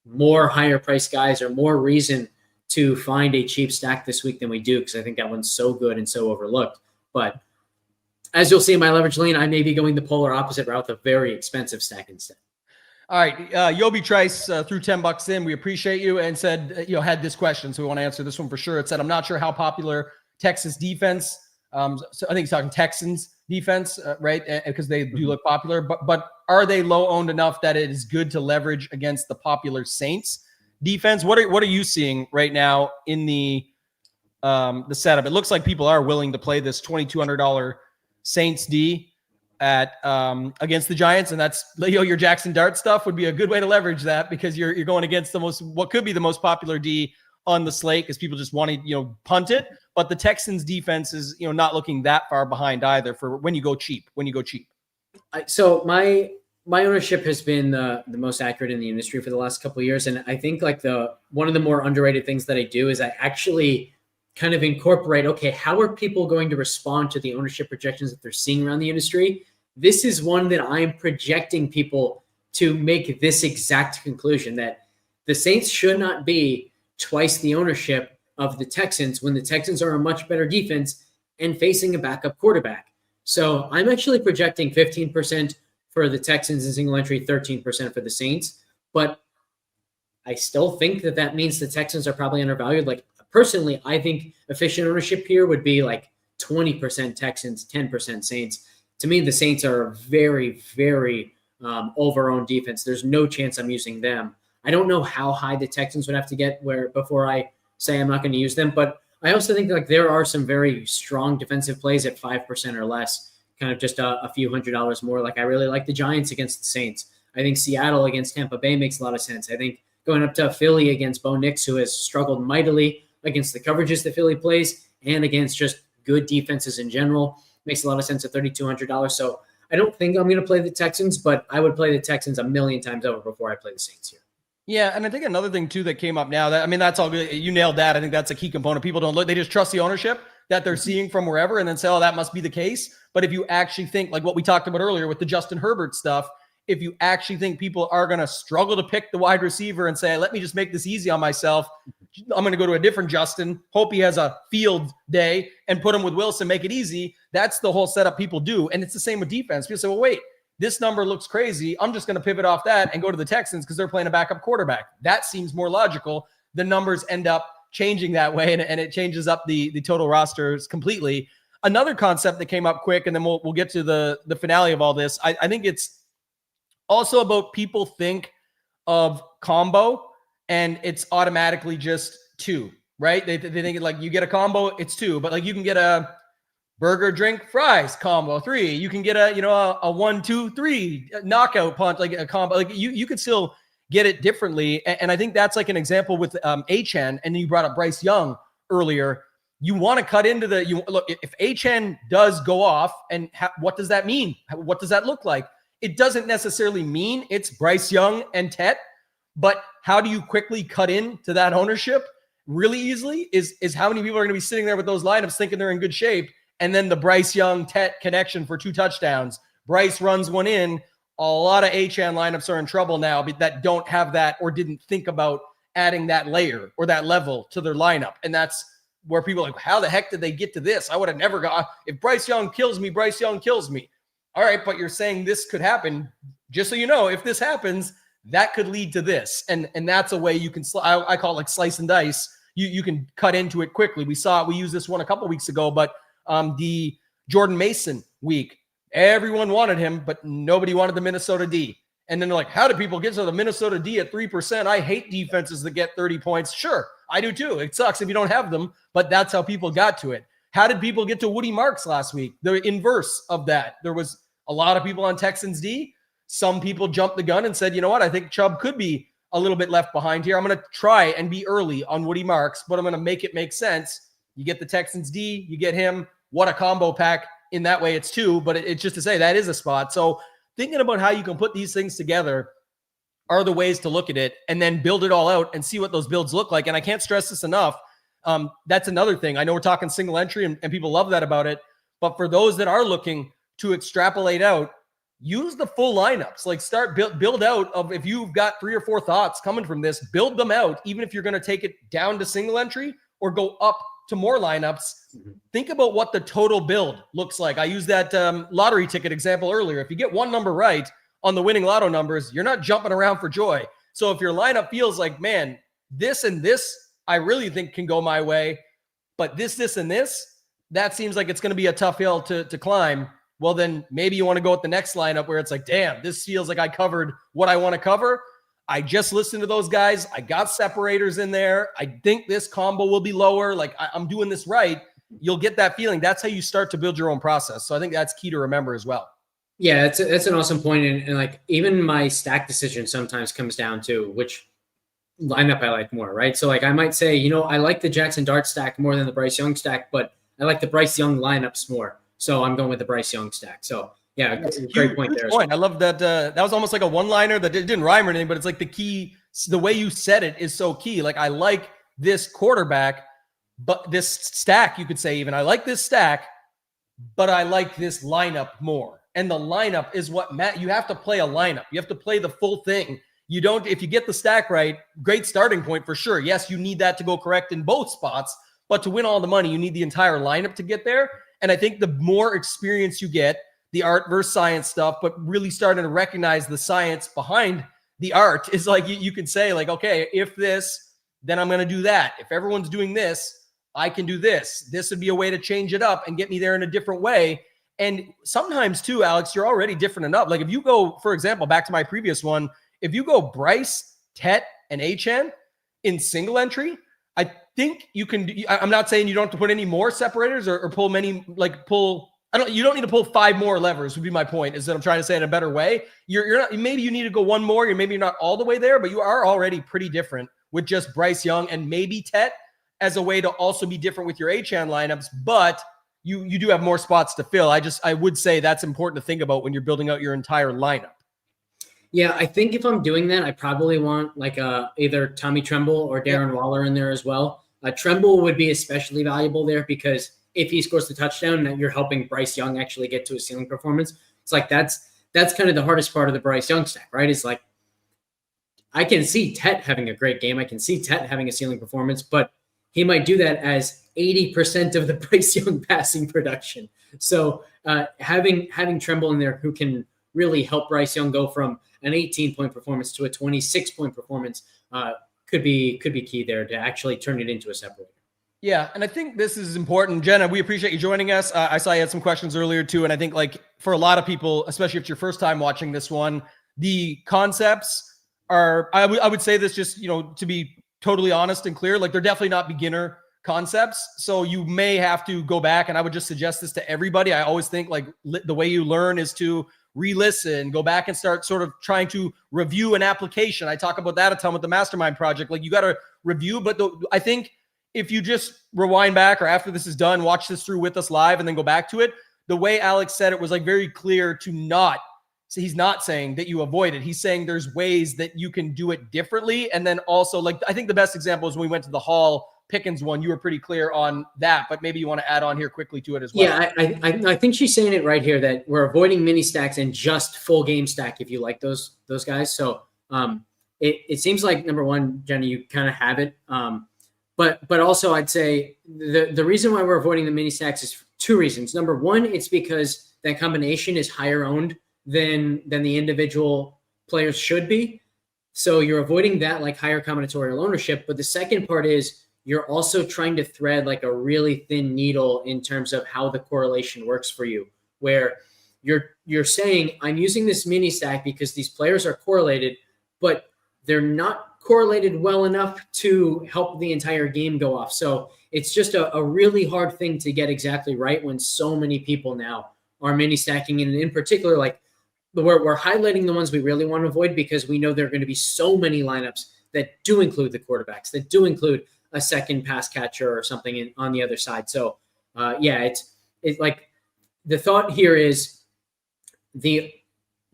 more higher price guys or more reason to find a cheap stack this week than we do, because I think that one's so good and so overlooked. But as you'll see in my leverage lane, I may be going the polar opposite route, the very expensive stack instead. All right. Yobi Trice threw $10 in. We appreciate you and said, had this question. So we want to answer this one for sure. It said, I'm not sure how popular Texas defense. So I think he's talking Texans defense, right? Because they do look popular, but are they low owned enough that it is good to leverage against the popular Saints defense? What are you seeing right now in the setup? It looks like people are willing to play this $2,200 Saints D at against the Giants, and that's your Jackson Dart stuff would be a good way to leverage that because you're going against what could be the most popular D on the slate because people just want to punt it. But the Texans defense is not looking that far behind either for when you go cheap. So my ownership has been the most accurate in the industry for the last couple of years, and I think one of the more underrated things that I do is I actually kind of incorporate, okay, how are people going to respond to the ownership projections that they're seeing around the industry? This is one that I'm projecting people to make this exact conclusion that the Saints should not be twice the ownership of the Texans when the Texans are a much better defense and facing a backup quarterback. So I'm actually projecting 15% for the Texans in single entry, 13% for the Saints. But I still think that means the Texans are probably undervalued. Personally, I think efficient ownership here would be 20% Texans, 10% Saints. To me, the Saints are a very, very over-owned defense. There's no chance I'm using them. I don't know how high the Texans would have to get before I say I'm not going to use them. But I also think there are some very strong defensive plays at 5% or less, kind of just a few $100s more. I really like the Giants against the Saints. I think Seattle against Tampa Bay makes a lot of sense. I think going up to Philly against Bo Nix, who has struggled mightily against the coverages that Philly plays and against just good defenses in general, makes a lot of sense at $3,200. So I don't think I'm going to play the Texans, but I would play the Texans a million times over before I play the Saints here. Yeah, and I think another thing too that came up now that's all good. You nailed that. I think that's a key component. People don't look; they just trust the ownership that they're seeing from wherever, and then say, "Oh, that must be the case." But if you actually think, like what we talked about earlier with the Justin Herbert stuff, if you actually think people are going to struggle to pick the wide receiver and say, "Let me just make this easy on myself," I'm going to go to a different Justin, hope he has a field day, and put him with Wilson, make it easy. That's the whole setup people do, and it's the same with defense. People say, "Well, wait." This number looks crazy. I'm just going to pivot off that and go to the Texans because they're playing a backup quarterback. That seems more logical. The numbers end up changing that way, and it changes up the total rosters completely. Another concept that came up quick, and then we'll get to the finale of all this. I think it's also about people think of combo and it's automatically just 2, right? They think like you get a combo, it's 2, but like you can get a burger, drink, fries combo 3. You can get a 1, 2, 3 knockout punch, like a combo. Like you could still get it differently. And I think that's like an example with Achane. And you brought up Bryce Young earlier. You want to cut into look, if Achane does go off, and what does that mean? What does that look like? It doesn't necessarily mean it's Bryce Young and Tet, but how do you quickly cut into that ownership really easily is how many people are going to be sitting there with those lineups thinking they're in good shape. And then the Bryce Young Tet connection for 2 touchdowns. Bryce runs one in. A lot of Achane lineups are in trouble now that don't have that or didn't think about adding that layer or that level to their lineup. And that's where people are like, how the heck did they get to this? I would have never got, if Bryce Young kills me, Bryce Young kills me. All right, but you're saying this could happen. Just so you know, if this happens, that could lead to this. And that's a way you can, I call it like slice and dice. You can cut into it quickly. We used this one a couple weeks ago, but the Jordan Mason week, everyone wanted him, but nobody wanted the Minnesota D. And then they're like, how do people get to the Minnesota D at 3%? I hate defenses that get 30 points. Sure, I do too. It sucks if you don't have them, but that's how people got to it. How did people get to Woody Marks last week? The inverse of that. There was a lot of people on Texans D. Some people jumped the gun and said, you know what? I think Chubb could be a little bit left behind here. I'm going to try and be early on Woody Marks, but I'm going to make it make sense. You get the Texans D, you get him. What a combo pack. In that way, it's 2, but it's just to say that is a spot. So thinking about how you can put these things together are the ways to look at it and then build it all out and see what those builds look like. And I can't stress this enough. That's another thing. I know we're talking single entry and people love that about it. But for those that are looking to extrapolate out, use the full lineups. Like start build out of, if you've got 3 or 4 thoughts coming from this, build them out. Even if you're going to take it down to single entry or go up to more lineups, think about what the total build looks like. I used that lottery ticket example earlier. If you get one number right on the winning lotto numbers, you're not jumping around for joy. So if your lineup feels like, man, this and this, I really think can go my way, but this, and this, that seems like it's going to be a tough hill to climb. Well, then maybe you want to go with the next lineup where it's like, damn, this feels like I covered what I want to cover. I just listened to those guys. I got separators in there. I think this combo will be lower. Like I'm doing this right. You'll get that feeling. That's how you start to build your own process. So I think that's key to remember as well. Yeah, that's an awesome point. And like even my stack decision sometimes comes down to which lineup I like more, right? So like I might say, I like the Jackson Dart stack more than the Bryce Young stack, but I like the Bryce Young lineups more. So I'm going with the Bryce Young stack. So yeah, great point there. I love that. That was almost like a one-liner that didn't rhyme or anything, but it's like the key. The way you said it is so key. Like I like this quarterback, but this stack, you could say even, I like this stack, but I like this lineup more. And the lineup is what you have to play a lineup. You have to play the full thing. You don't, if you get the stack right, great starting point for sure. Yes, you need that to go correct in both spots, but to win all the money, you need the entire lineup to get there. And I think the more experience you get, the art versus science stuff, but really starting to recognize the science behind the art is like, you can say like, okay, if this, then I'm going to do that. If everyone's doing this, I can do this. This would be a way to change it up and get me there in a different way. And sometimes too, Alex, you're already different enough. Like if you go, for example, back to my previous one, if you go Bryce, Tet, and Achane in single entry, I think you can, I'm not saying you don't have to put any more separators or pull many, you don't need to pull 5 more levers would be my point, is that I'm trying to say in a better way. You're not, maybe you need to go 1 more. Maybe you're not all the way there, but you are already pretty different with just Bryce Young and maybe Tet as a way to also be different with your Achane lineups, but you do have more spots to fill. I would say that's important to think about when you're building out your entire lineup. Yeah, I think if I'm doing that, I probably want like either Tommy Tremble or Darren Waller in there as well. Tremble would be especially valuable there because if he scores the touchdown, then you're helping Bryce Young actually get to a ceiling performance. It's like that's kind of the hardest part of the Bryce Young stack, right? It's like I can see Tet having a great game. I can see Tet having a ceiling performance, but he might do that as 80% of the Bryce Young passing production. So having Tremble in there who can really help Bryce Young go from an 18-point performance to a 26-point performance could be key there to actually turn it into a separator. Yeah, and I think this is important. Jenna, we appreciate you joining us. I saw you had some questions earlier too, and I think like for a lot of people, especially if it's your first time watching this one, The concepts are, I would say this just, to be totally honest and clear, like they're definitely not beginner concepts. So you may have to go back, and I would just suggest this to everybody. I always think like the way you learn is to re-listen, go back and start sort of trying to review an application. I talk about that a ton with the Mastermind Project. Like you got to review, but I think if you just rewind back or after this is done, watch this through with us live and then go back to it, the way Alex said it was like very clear to not, so he's not saying that you avoid it. He's saying there's ways that you can do it differently. And then also, like, I think the best example is when we went to the Hall Pickens one. You were pretty clear on that, but maybe you want to add on here quickly to it as well. Yeah, I think she's saying it right here that we're avoiding mini stacks and just full game stack if you like those guys. So it seems like, number one, Jenny, you kind of have it. But also I'd say the reason why we're avoiding the mini stacks is two reasons. Number one, it's because that combination is higher owned than the individual players should be. So you're avoiding that like higher combinatorial ownership. But the second part is you're also trying to thread like a really thin needle in terms of how the correlation works for you, where you're saying, I'm using this mini stack because these players are correlated, but they're not correlated well enough to help the entire game go off. So it's just a really hard thing to get exactly right when so many people now are mini stacking. And in particular, like we're highlighting the ones we really want to avoid because we know there are going to be so many lineups that do include the quarterbacks, that do include a second pass catcher or something on the other side. So it's like the thought here is the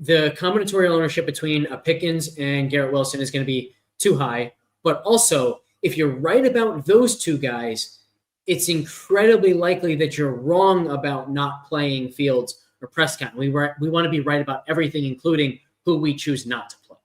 combinatorial ownership between a Pickens and Garrett Wilson is going to be too high. But also, if you're right about those two guys, it's incredibly likely that you're wrong about not playing Fields or Prescott. We want to be right about everything, including who we choose not to play.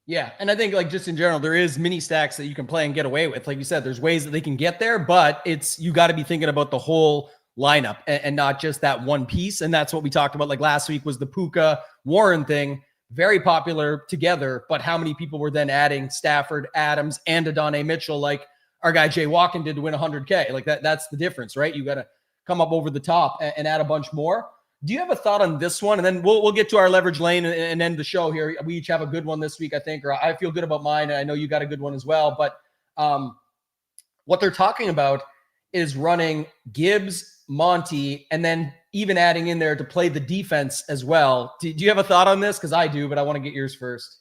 Yeah, and I think like just in general, there is mini stacks that you can play and get away with. Like you said, there's ways that they can get there, but you got to be thinking about the whole lineup and not just that one piece. And that's what we talked about like last week was the Puka Warren thing. Very popular together, but how many people were then adding Stafford, Adams, and Adonai Mitchell like our guy Jay Walken did to win 100K? Like that's the difference, right? You got to come up over the top and add a bunch more. Do you have a thought on this one? And then we'll get to our leverage lane and end the show here. We each have a good one this week, I think, or I feel good about mine. And I know you got a good one as well. But what they're talking about is running Gibbs, Monty, and then even adding in there to play the defense as well. Do you have a thought on this? Because I do, but I want to get yours first.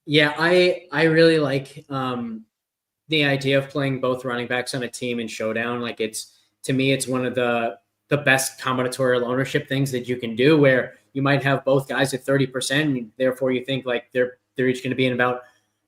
Yeah, I really like the idea of playing both running backs on a team in Showdown. Like to me, it's one of the best combinatorial ownership things that you can do, where you might have both guys at 30%. And therefore you think like they're each going to be in about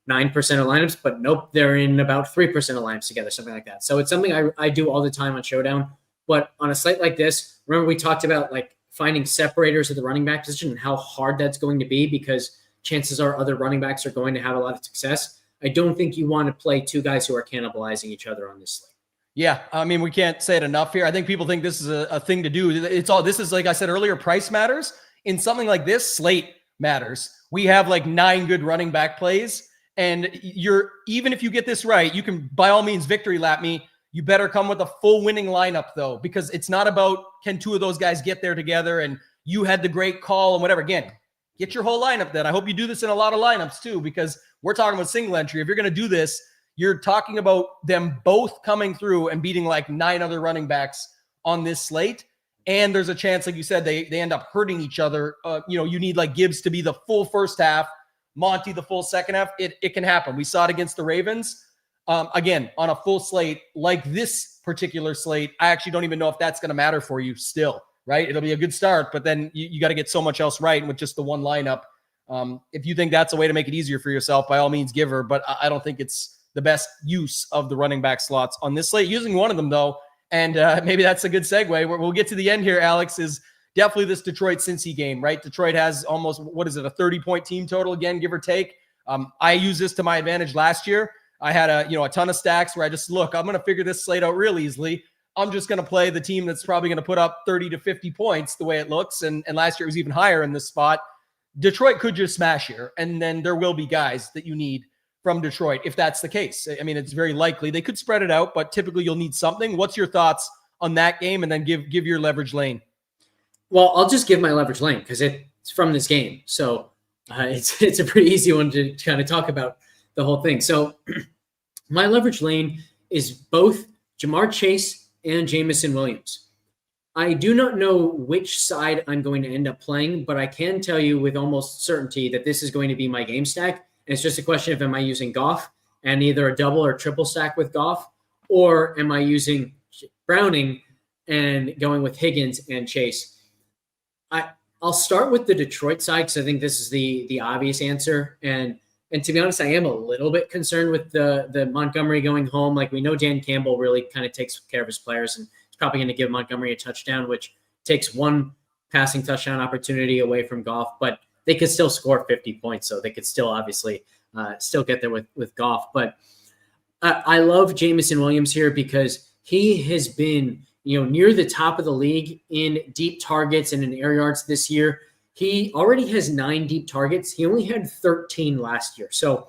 9% of lineups, but nope, they're in about 3% of lineups together, something like that. So it's something I do all the time on Showdown. But on a slate like this, remember we talked about like finding separators at the running back position and how hard that's going to be because chances are other running backs are going to have a lot of success. I don't think you want to play two guys who are cannibalizing each other on this slate. Yeah, I mean, we can't say it enough here. I think people think this is a thing to do. This is like I said earlier, price matters. In something like this, slate matters. We have like 9 good running back plays, and even if you get this right, you can by all means victory lap me. You better come with a full winning lineup though, because it's not about can two of those guys get there together and you had the great call and whatever. Again, get your whole lineup then. I hope you do this in a lot of lineups too, because we're talking about single entry. If you're going to do this, you're talking about them both coming through and beating like 9 other running backs on this slate. And there's a chance, like you said, they end up hurting each other. You need like Gibbs to be the full first half, Monty the full second half. It can happen. We saw it against the Ravens. Again, on a full slate like this particular slate, I actually don't even know if that's going to matter for you still, right? It'll be a good start, but then you got to get so much else right with just the one lineup. If you think that's a way to make it easier for yourself, by all means, give her. But I don't think it's the best use of the running back slots on this slate. Using one of them, though, and maybe that's a good segue. We'll get to the end here, Alex, is definitely this Detroit-Cincy game, right? Detroit has almost, a 30-point team total, again, give or take. I used this to my advantage last year. I had a ton of stacks where I just, I'm going to figure this slate out real easily. I'm just going to play the team that's probably going to put up 30 to 50 points the way it looks. And last year it was even higher in this spot. Detroit could just smash here, and then there will be guys that you need from Detroit if that's the case. I mean, it's very likely. They could spread it out, but typically you'll need something. What's your thoughts on that game? And then give your leverage lane. Well, I'll just give my leverage lane because it's from this game. So It's a pretty easy one to kind of talk about the whole thing. So my leverage lane is both Jamar Chase and Jameson Williams. I do not know which side I'm going to end up playing, but I can tell you with almost certainty that this is going to be my game stack. And it's just a question of, am I using Goff and either a double or triple stack with Goff, or am I using Browning and going with Higgins and Chase? I'll start with the Detroit side because I think this is the obvious answer. And to be honest, I am a little bit concerned with the Montgomery going home. Like, we know Dan Campbell really kind of takes care of his players, and he's probably going to give Montgomery a touchdown, which takes one passing touchdown opportunity away from Goff, but they could still score 50 points. So they could still obviously still get there with Goff. But I love Jameson Williams here because he has been, near the top of the league in deep targets and in air yards this year. He already has 9 deep targets. He only had 13 last year. So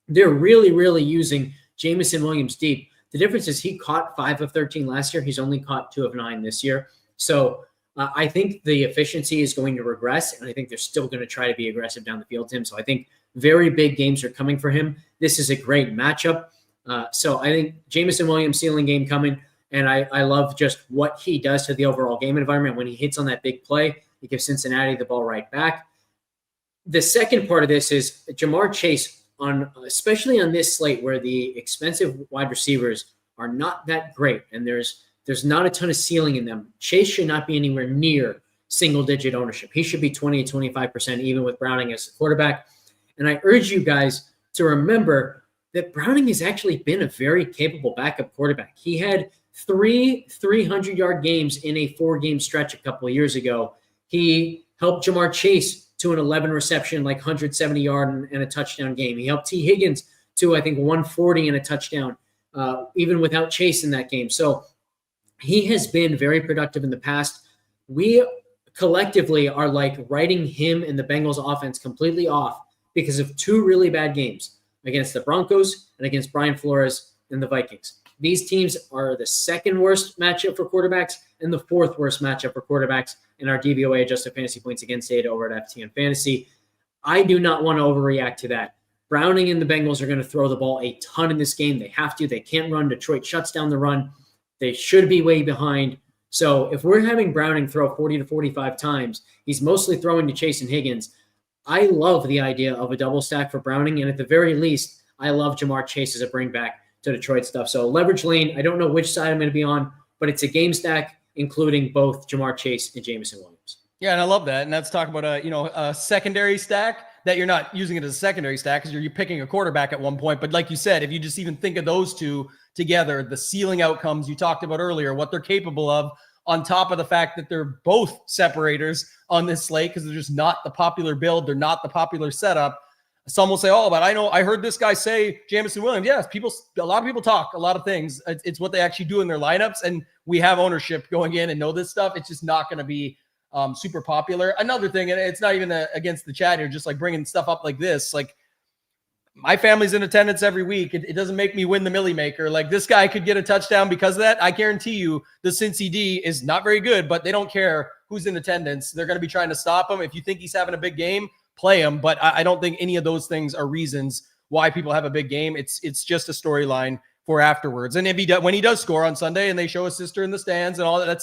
they're really, really using Jameson Williams deep. The difference is he caught 5 of 13 last year. He's only caught 2 of 9 this year. So I think the efficiency is going to regress, and I think they're still going to try to be aggressive down the field to him. So I think very big games are coming for him. This is a great matchup. So I think Jameson Williams ceiling game coming. And I love just what he does to the overall game environment. When he hits on that big play, he gives Cincinnati the ball right back. The second part of this is Jamar Chase, especially on this slate where the expensive wide receivers are not that great and there's not a ton of ceiling in them. Chase should not be anywhere near single-digit ownership. He should be 20 to 25%, even with Browning as the quarterback. And I urge you guys to remember that Browning has actually been a very capable backup quarterback. He had 3 300-yard games in a 4-game stretch a couple of years ago. He helped Jamar Chase to an 11 reception, like 170-yard and a touchdown game. He helped T. Higgins to, I think, 140 and a touchdown, even without Chase in that game. So he has been very productive in the past. We collectively are like writing him and the Bengals offense completely off because of 2 really bad games against the Broncos and against Brian Flores and the Vikings. These teams are the second worst matchup for quarterbacks and the 4th worst matchup for quarterbacks in our DVOA adjusted fantasy points against data over at FTN Fantasy. I do not want to overreact to that. Browning and the Bengals are going to throw the ball a ton in this game. They have to. They can't run. Detroit shuts down the run. They should be way behind. So if we're having Browning throw 40 to 45 times, he's mostly throwing to Chase and Higgins. I love the idea of a double stack for Browning. And at the very least, I love Jamar Chase as a bring back to Detroit stuff. So leverage lane, I don't know which side I'm going to be on, but it's a game stack, including both Jamar Chase and Jameson Williams. Yeah, and I love that. And that's talking about a secondary stack that you're not using it as a secondary stack because you're picking a quarterback at one point. But like you said, if you just even think of those two together, the ceiling outcomes you talked about earlier, what they're capable of, on top of the fact that they're both separators on this slate because they're just not the popular build, they're not the popular setup. Some will say, "Oh, but I heard this guy say Jameson Williams." Yes, a lot of people talk a lot of things. It's what they actually do in their lineups, and we have ownership going in and know this stuff. It's just not going to be super popular. Another thing, and it's not even against the chat here, just like bringing stuff up like this. Like, my family's in attendance every week. It doesn't make me win the Millie Maker. Like, this guy could get a touchdown because of that. I guarantee you the Cincy D is not very good, but they don't care who's in attendance. They're going to be trying to stop him. If you think he's having a big game, play him. But I don't think any of those things are reasons why people have a big game. It's just a storyline for afterwards. And if when he does score on Sunday and they show his sister in the stands and all that,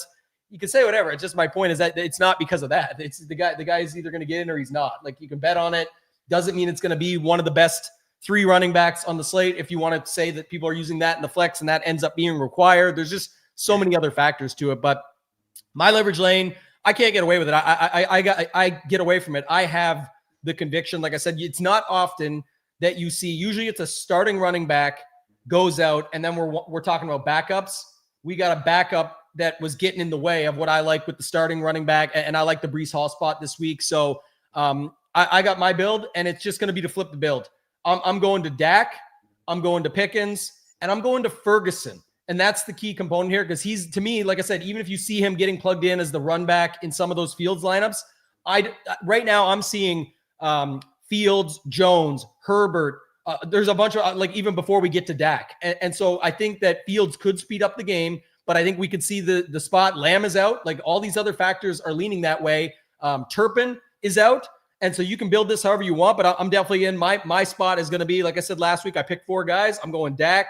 you can say whatever. It's just my point is that it's not because of that. It's the guy is either going to get in or he's not. Like, you can bet on it. Doesn't mean it's going to be one of the best 3 running backs on the slate. If you want to say that people are using that in the flex and that ends up being required, there's just so many other factors to it. But my leverage lane, I can't get away with it. I get away from it. I have the conviction. Like I said, it's not often that you see, usually it's a starting running back goes out and then we're talking about backups. We got a backup that was getting in the way of what I like with the starting running back. And I like the Breece Hall spot this week. So I got my build and it's just going to be to flip the build. I'm going to Dak, I'm going to Pickens, and I'm going to Ferguson. And that's the key component here because he's, to me, like I said, even if you see him getting plugged in as the run back in some of those Fields lineups, right now I'm seeing Fields, Jones, Herbert. There's a bunch of, like, even before we get to Dak. And so I think that Fields could speed up the game, but I think we could see the spot. Lamb is out. Like, all these other factors are leaning that way. Turpin is out. And so you can build this however you want, but I'm definitely in my spot is going to be, like I said last week, I picked 4 guys. I'm going Dak,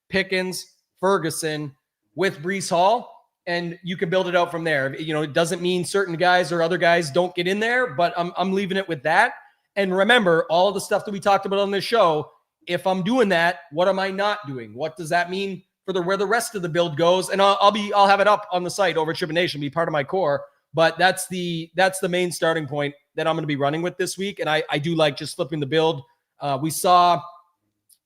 Pickens, Ferguson with Breece Hall, and you can build it out from there. It doesn't mean certain guys or other guys don't get in there, but I'm leaving it with that. And remember, all of the stuff that we talked about on this show, if I'm doing that, what am I not doing? What does that mean for where the rest of the build goes? And I'll have it up on the site over at SHIPIT Nation, be part of my core. But that's the main starting point that I'm going to be running with this week. And I do like just flipping the build. We saw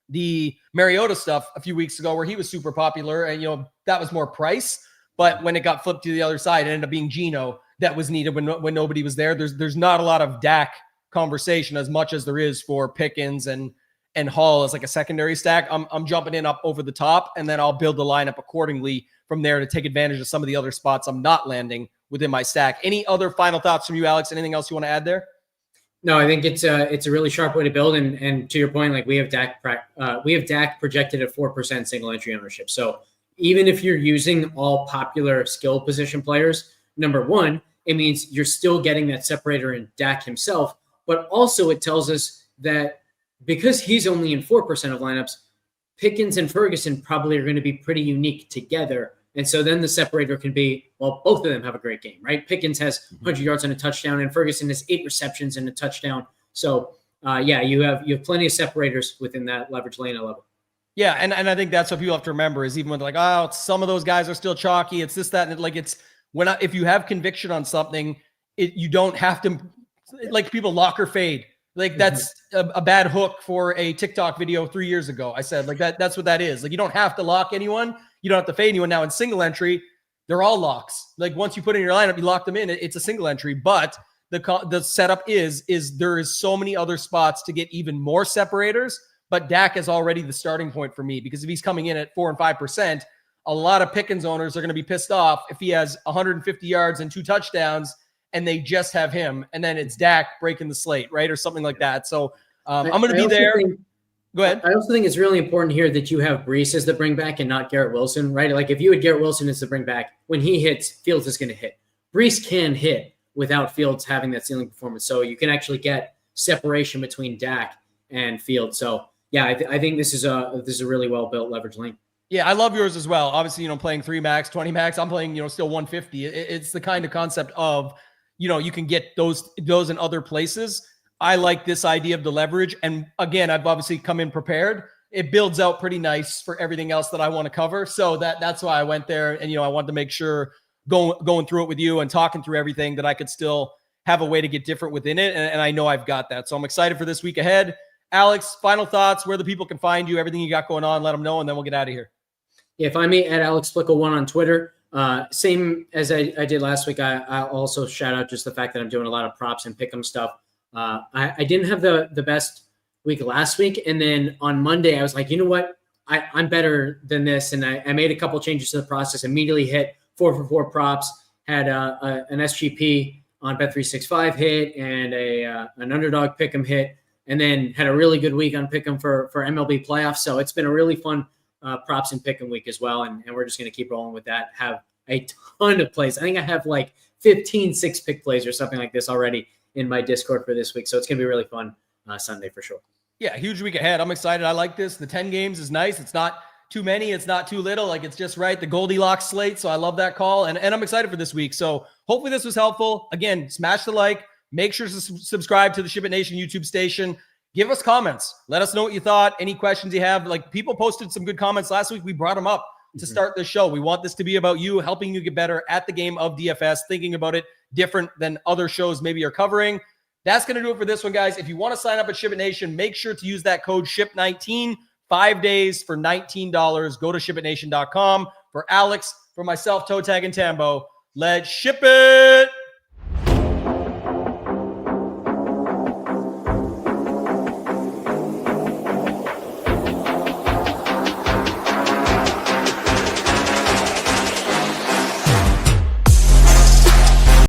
the Mariota stuff a few weeks ago where he was super popular, and that was more price. But when it got flipped to the other side, it ended up being Geno that was needed when nobody was there. There's not a lot of Dak conversation as much as there is for Pickens and Hall as like a secondary stack. I'm jumping in up over the top, and then I'll build the lineup accordingly from there to take advantage of some of the other spots I'm not landing within my stack. Any other final thoughts from you, Alex? Anything else you want to add there? No, I think it's a really sharp way to build. And to your point, like we have Dak projected at 4% single entry ownership. So even if you're using all popular skill position players, number one, it means you're still getting that separator in Dak himself. But also it tells us that because he's only in 4% of lineups, Pickens and Ferguson probably are going to be pretty unique together. And so then the separator can be, well, both of them have a great game, right? Pickens has 100 yards and a touchdown, and Ferguson has 8 receptions and a touchdown. So, you have plenty of separators within that leverage lane level. Yeah, and I think that's what people have to remember is even when they're like, some of those guys are still chalky. It's this, that, and if you have conviction on something, you don't have to, like people lock or fade. Like that's a bad hook for a TikTok video 3 years ago. I said that's what that is. Like you don't have to lock anyone. You don't have to fade anyone. Now in single entry, they're all locks. Like once you put in your lineup, you lock them in. It's a single entry. But the setup is there is so many other spots to get even more separators. But Dak is already the starting point for me because if he's coming in at 4 and 5%, a lot of Pickens owners are going to be pissed off if he has 150 yards and 2 touchdowns and they just have him, and then it's Dak breaking the slate, right, or something like that. So I'm going to be there. Go ahead. I also think it's really important here that you have Breece as the bring back and not Garrett Wilson, right? Like if you had Garrett Wilson as the bring back, when he hits, Fields is going to hit. Breece can hit without Fields having that ceiling performance. So you can actually get separation between Dak and Fields. So yeah, I think this is a really well built leverage lane. Yeah, I love yours as well. Obviously, playing 3 max, 20 max. I'm playing, still 150. It's the kind of concept of, you can get those in other places. I like this idea of the leverage. And again, I've obviously come in prepared. It builds out pretty nice for everything else that I want to cover. So that's why I went there. And, I wanted to make sure going through it with you and talking through everything that I could still have a way to get different within it. And I know I've got that. So I'm excited for this week ahead. Alex, final thoughts, where the people can find you, everything you got going on, let them know, and then we'll get out of here. Yeah, find me at Alex Blickle 1 on Twitter. Same as I did last week. I'll also shout out just the fact that I'm doing a lot of props and pick'em stuff. I didn't have the best week last week. And then on Monday, I was like, you know what? I'm better than this. And I made a couple changes to the process, immediately hit 4 for 4 props, had an SGP on Bet365 hit and an underdog pick'em hit, and then had a really good week on pick'em for MLB playoffs. So it's been a really fun props and pick'em week as well. And we're just going to keep rolling with that. Have a ton of plays. I think I have like 15 6-pick plays or something like this already in my Discord for this week. So it's going to be really fun Sunday for sure. Yeah, huge week ahead. I'm excited. I like this. The 10 games is nice. It's not too many. It's not too little. Like it's just right. The Goldilocks slate. So I love that call. And I'm excited for this week. So hopefully this was helpful. Again, smash the like. Make sure to subscribe to the SHIPIT Nation YouTube station. Give us comments. Let us know what you thought. Any questions you have. Like people posted some good comments last week. We brought them up to start the show. We want this to be about you, helping you get better at the game of DFS, thinking about it different than other shows maybe you're covering. That's going to do it for this one, guys. If you want to sign up at SHIPIT Nation, make sure to use that code SHIP19, 5 days for $19. Go to SHIPITNation.com. For Alex, for myself, ToeTagginTambo, let's ship it.